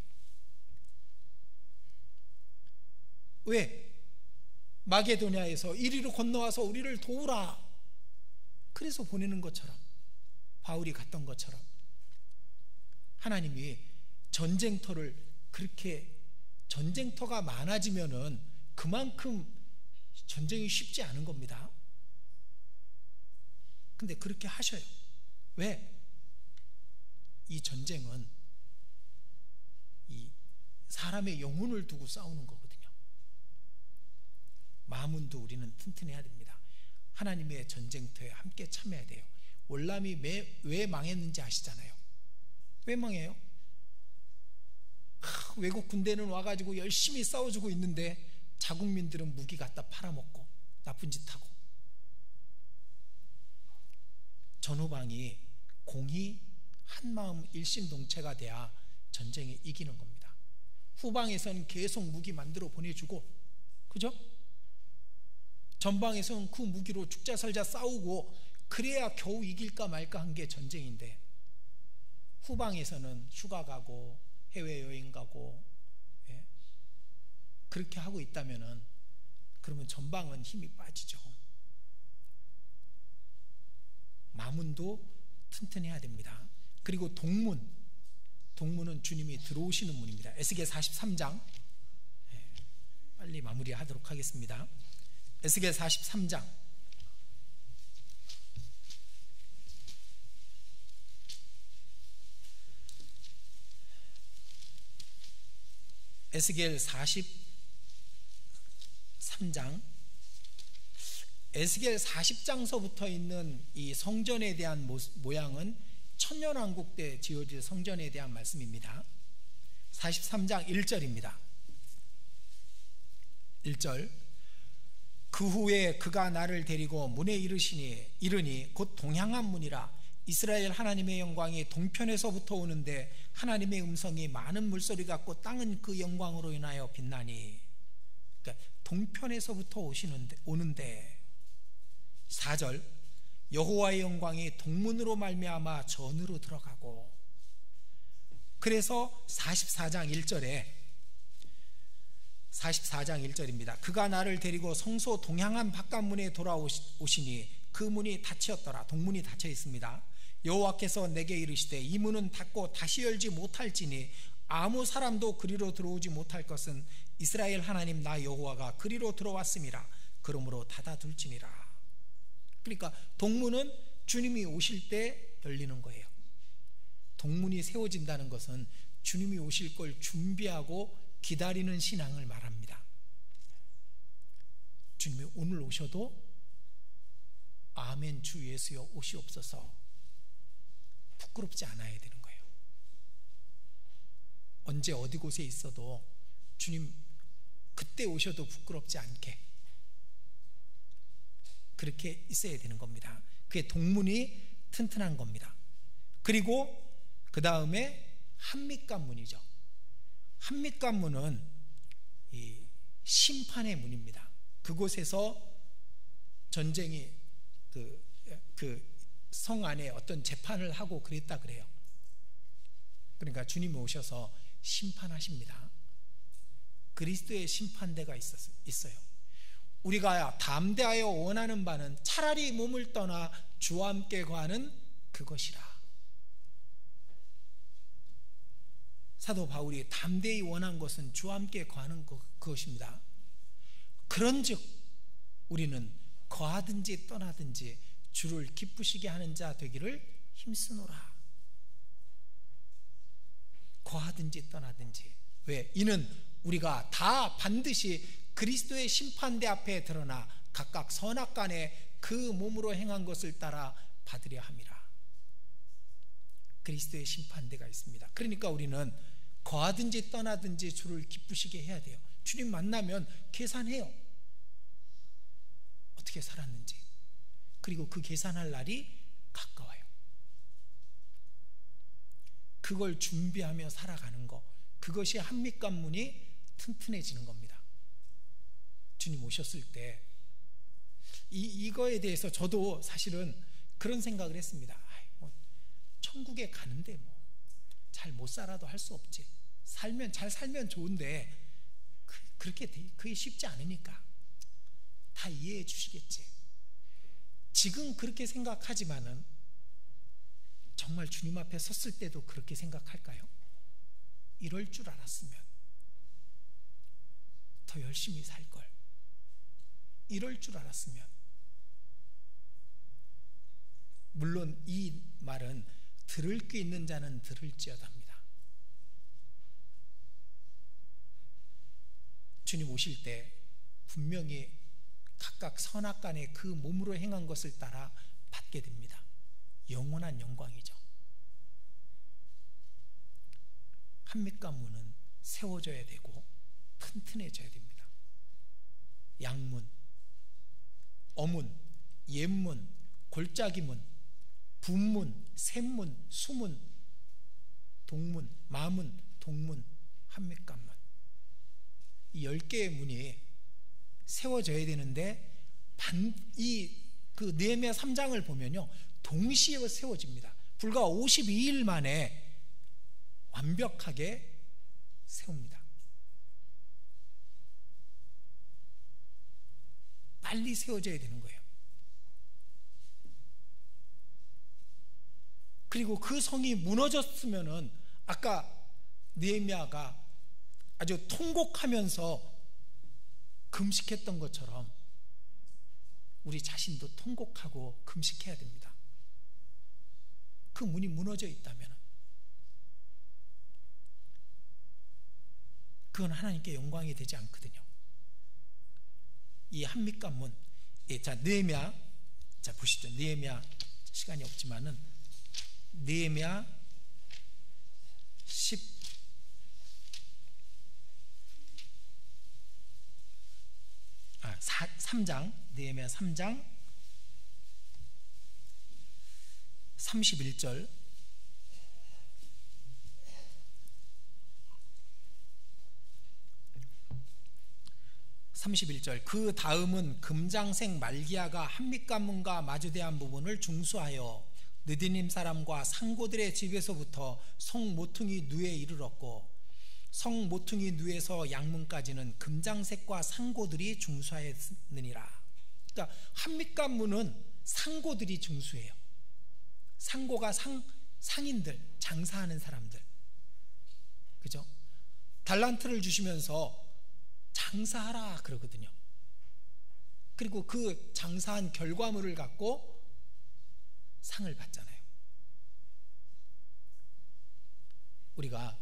왜? 마게도냐에서 이리로 건너와서 우리를 도우라. 그래서 보내는 것처럼, 바울이 갔던 것처럼 하나님이 전쟁터를, 그렇게 전쟁터가 많아지면은 그만큼 전쟁이 쉽지 않은 겁니다. 근데 그렇게 하셔요. 왜? 이 전쟁은 이 사람의 영혼을 두고 싸우는 거거든요. 마음도 우리는 튼튼해야 됩니다. 하나님의 전쟁터에 함께 참여해야 돼요. 월남이 왜 망했는지 아시잖아요. 왜 망해요? 외국 군대는 와가지고 열심히 싸워주고 있는데 자국민들은 무기 갖다 팔아먹고 나쁜 짓 하고. 전후방이 공히 한마음 일심동체가 돼야 전쟁에 이기는 겁니다. 후방에서는 계속 무기 만들어 보내주고, 그죠? 전방에서는 그 무기로 죽자살자 싸우고 그래야 겨우 이길까 말까 한 게 전쟁인데, 후방에서는 휴가 가고 해외여행 가고, 예? 그렇게 하고 있다면은 그러면 전방은 힘이 빠지죠. 마문도 튼튼해야 됩니다. 그리고 동문은 주님이 들어오시는 문입니다. 에스겔 43장, 빨리 마무리하도록 하겠습니다. 에스겔 43장 에스겔 43장 에스겔 40장서부터 있는 이 성전에 대한 모양은 천년왕국 때 지어질 성전에 대한 말씀입니다. 43장 1절입니다. 1절, 그 후에 그가 나를 데리고 문에 이르니 곧 동향한 문이라. 이스라엘 하나님의 영광이 동편에서부터 오는데 하나님의 음성이 많은 물소리 같고 땅은 그 영광으로 인하여 빛나니. 그러니까 동편에서부터 오는데. 4절, 여호와의 영광이 동문으로 말미암아 전으로 들어가고. 그래서 44장 1절입니다. 그가 나를 데리고 성소 동향한 바깥문에 돌아오시니 그 문이 닫혔더라. 동문이 닫혀 있습니다. 여호와께서 내게 이르시되 이 문은 닫고 다시 열지 못할지니 아무 사람도 그리로 들어오지 못할 것은 이스라엘 하나님 나 여호와가 그리로 들어왔음이라. 그러므로 닫아둘지니라. 그러니까 동문은 주님이 오실 때 열리는 거예요. 동문이 세워진다는 것은 주님이 오실 걸 준비하고 기다리는 신앙을 말합니다. 주님이 오늘 오셔도 아멘 주 예수여 오시옵소서 부끄럽지 않아야 되는 거예요. 언제 어디 곳에 있어도 주님 그때 오셔도 부끄럽지 않게 그렇게 있어야 되는 겁니다. 그게 동문이 튼튼한 겁니다. 그리고 그 다음에 한밑관문이죠. 한밑관문은 이 심판의 문입니다. 그곳에서 전쟁이 그 성 안에 어떤 재판을 하고 그랬다 그래요. 그러니까 주님이 오셔서 심판하십니다. 그리스도의 심판대가 있어요. 우리가 담대하여 원하는 바는 차라리 몸을 떠나 주와 함께 거하는 그것이라. 사도 바울이 담대히 원한 것은 주와 함께 거하는 그것입니다. 그런즉 우리는 거하든지 떠나든지 주를 기쁘시게 하는 자 되기를 힘쓰노라. 거하든지 떠나든지. 왜? 이는 우리가 다 반드시 그리스도의 심판대 앞에 드러나 각각 선악간에 그 몸으로 행한 것을 따라 받으려 함이라. 그리스도의 심판대가 있습니다. 그러니까 우리는 거하든지 떠나든지 주를 기쁘시게 해야 돼요. 주님 만나면 계산해요. 어떻게 살았는지. 그리고 그 계산할 날이 가까워요. 그걸 준비하며 살아가는 거, 그것이 한밑관문이 튼튼해지는 겁니다. 주님 오셨을 때 이거에 대해서 저도 사실은 그런 생각을 했습니다. 천국에 가는데 뭐 잘 못 살아도 할 수 없지. 잘 살면 좋은데 그게 쉽지 않으니까 다 이해해 주시겠지. 지금 그렇게 생각하지만은 정말 주님 앞에 섰을 때도 그렇게 생각할까요? 이럴 줄 알았으면 더 열심히 살 걸. 이럴 줄 알았으면. 물론 이 말은 들을 귀 있는 자는 들을지어다입니다. 주님 오실 때 분명히 각각 선악간에 그 몸으로 행한 것을 따라 받게 됩니다. 영원한 영광이죠. 한밑관문은 세워져야 되고 튼튼해져야 됩니다. 양문, 어문, 옛문, 골짜기문, 분문, 샘문, 수문, 동문, 마문, 동문, 한밑관문, 이 10개의 문이 세워져야 되는데 그 느헤미야 3장을 보면요, 동시에 세워집니다. 불과 52일 만에 완벽하게 세웁니다. 빨리 세워져야 되는 거예요. 그리고 그 성이 무너졌으면은 아까 느헤미야가 아주 통곡하면서 금식했던 것처럼 우리 자신도 통곡하고 금식해야 됩니다. 그 문이 무너져 있다면 그건 하나님께 영광이 되지 않거든요. 이 한밑관문, 자 느헤미야, 자 보시죠. 느헤미야, 시간이 없지만은 느헤미야 3장, 느헤미야 3장 31절, 그 다음은 금장색 말기야가 한밑관문과 마주대한 부분을 중수하여 느디님 사람과 상고들의 집에서부터 성 모퉁이 누에 이르렀고 성 모퉁이 누에서 양문까지는 금장색과 상고들이 중수하였느니라. 그러니까 한밑관문은 상고들이 중수해요. 상고가 상인들, 장사하는 사람들, 그죠? 달란트를 주시면서 장사하라 그러거든요. 그리고 그 장사한 결과물을 갖고 상을 받잖아요. 우리가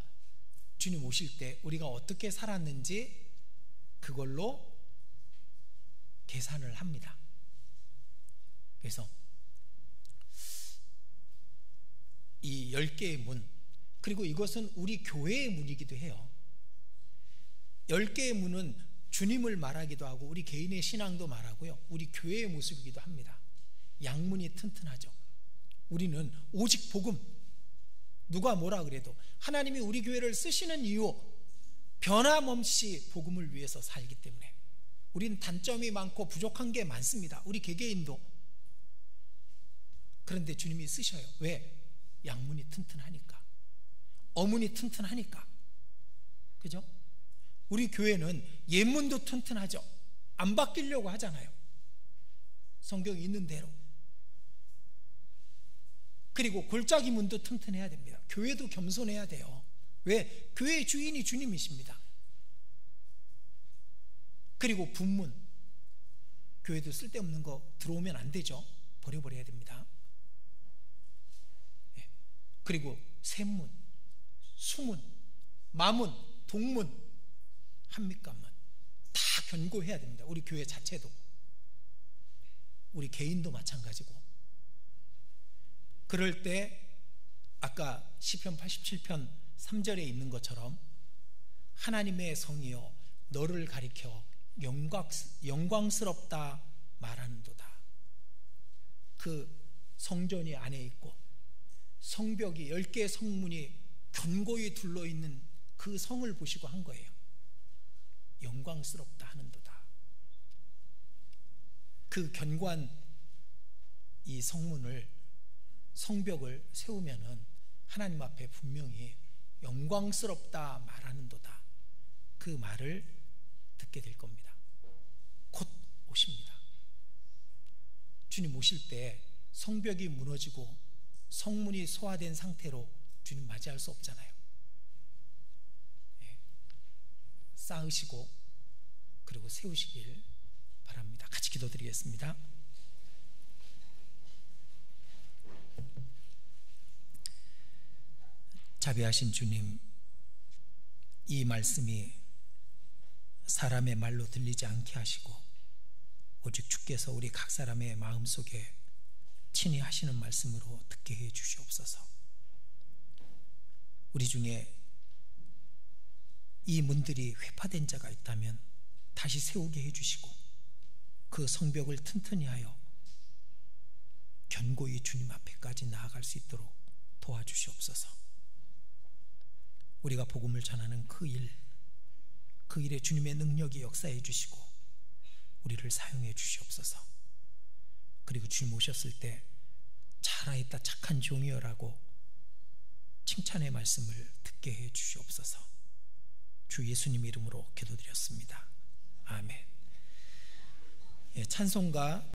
주님 오실 때 우리가 어떻게 살았는지 그걸로 계산을 합니다. 그래서 이 10개의 문, 그리고 이것은 우리 교회의 문이기도 해요. 10개의 문은 주님을 말하기도 하고 우리 개인의 신앙도 말하고요, 우리 교회의 모습이기도 합니다. 양문이 튼튼하죠. 우리는 오직 복음, 누가 뭐라 그래도 하나님이 우리 교회를 쓰시는 이유, 변함없이 복음을 위해서 살기 때문에. 우리는 단점이 많고 부족한 게 많습니다. 우리 개개인도. 그런데 주님이 쓰셔요. 왜? 양문이 튼튼하니까, 어문이 튼튼하니까. 그죠? 우리 교회는 옛문도 튼튼하죠. 안 바뀌려고 하잖아요. 성경이 있는 대로. 그리고 골짜기 문도 튼튼해야 됩니다. 교회도 겸손해야 돼요. 왜? 교회의 주인이 주님이십니다. 그리고 분문, 교회도 쓸데없는 거 들어오면 안 되죠. 버려버려야 됩니다. 그리고 샘문, 수문, 마문, 동문, 한밑관문 다 견고해야 됩니다. 우리 교회 자체도, 우리 개인도 마찬가지고. 그럴 때 아까 시편 87편 3절에 있는 것처럼 하나님의 성이여 너를 가리켜 영광스럽다 말하는도다. 그 성전이 안에 있고 성벽이 10개의 성문이 견고히 둘러있는 그 성을 보시고 한 거예요. 영광스럽다 하는도다. 그 견고한 이 성문을, 성벽을 세우면은 하나님 앞에 분명히 영광스럽다 말하는도다, 그 말을 듣게 될 겁니다. 곧 오십니다. 주님 오실 때 성벽이 무너지고 성문이 소화된 상태로 주님 맞이할 수 없잖아요. 쌓으시고 그리고 세우시길 바랍니다. 같이 기도드리겠습니다. 자비하신 주님, 이 말씀이 사람의 말로 들리지 않게 하시고 오직 주께서 우리 각 사람의 마음속에 친히 하시는 말씀으로 듣게 해 주시옵소서. 우리 중에 이 문들이 회파된 자가 있다면 다시 세우게 해 주시고 그 성벽을 튼튼히 하여 견고히 주님 앞에까지 나아갈 수 있도록 도와주시옵소서. 우리가 복음을 전하는 그 일에 주님의 능력이 역사해 주시고 우리를 사용해 주시옵소서. 그리고 주님 오셨을 때 잘하였다 착한 종이여라고 칭찬의 말씀을 듣게 해 주시옵소서. 주 예수님 이름으로 기도드렸습니다. 아멘. 찬송가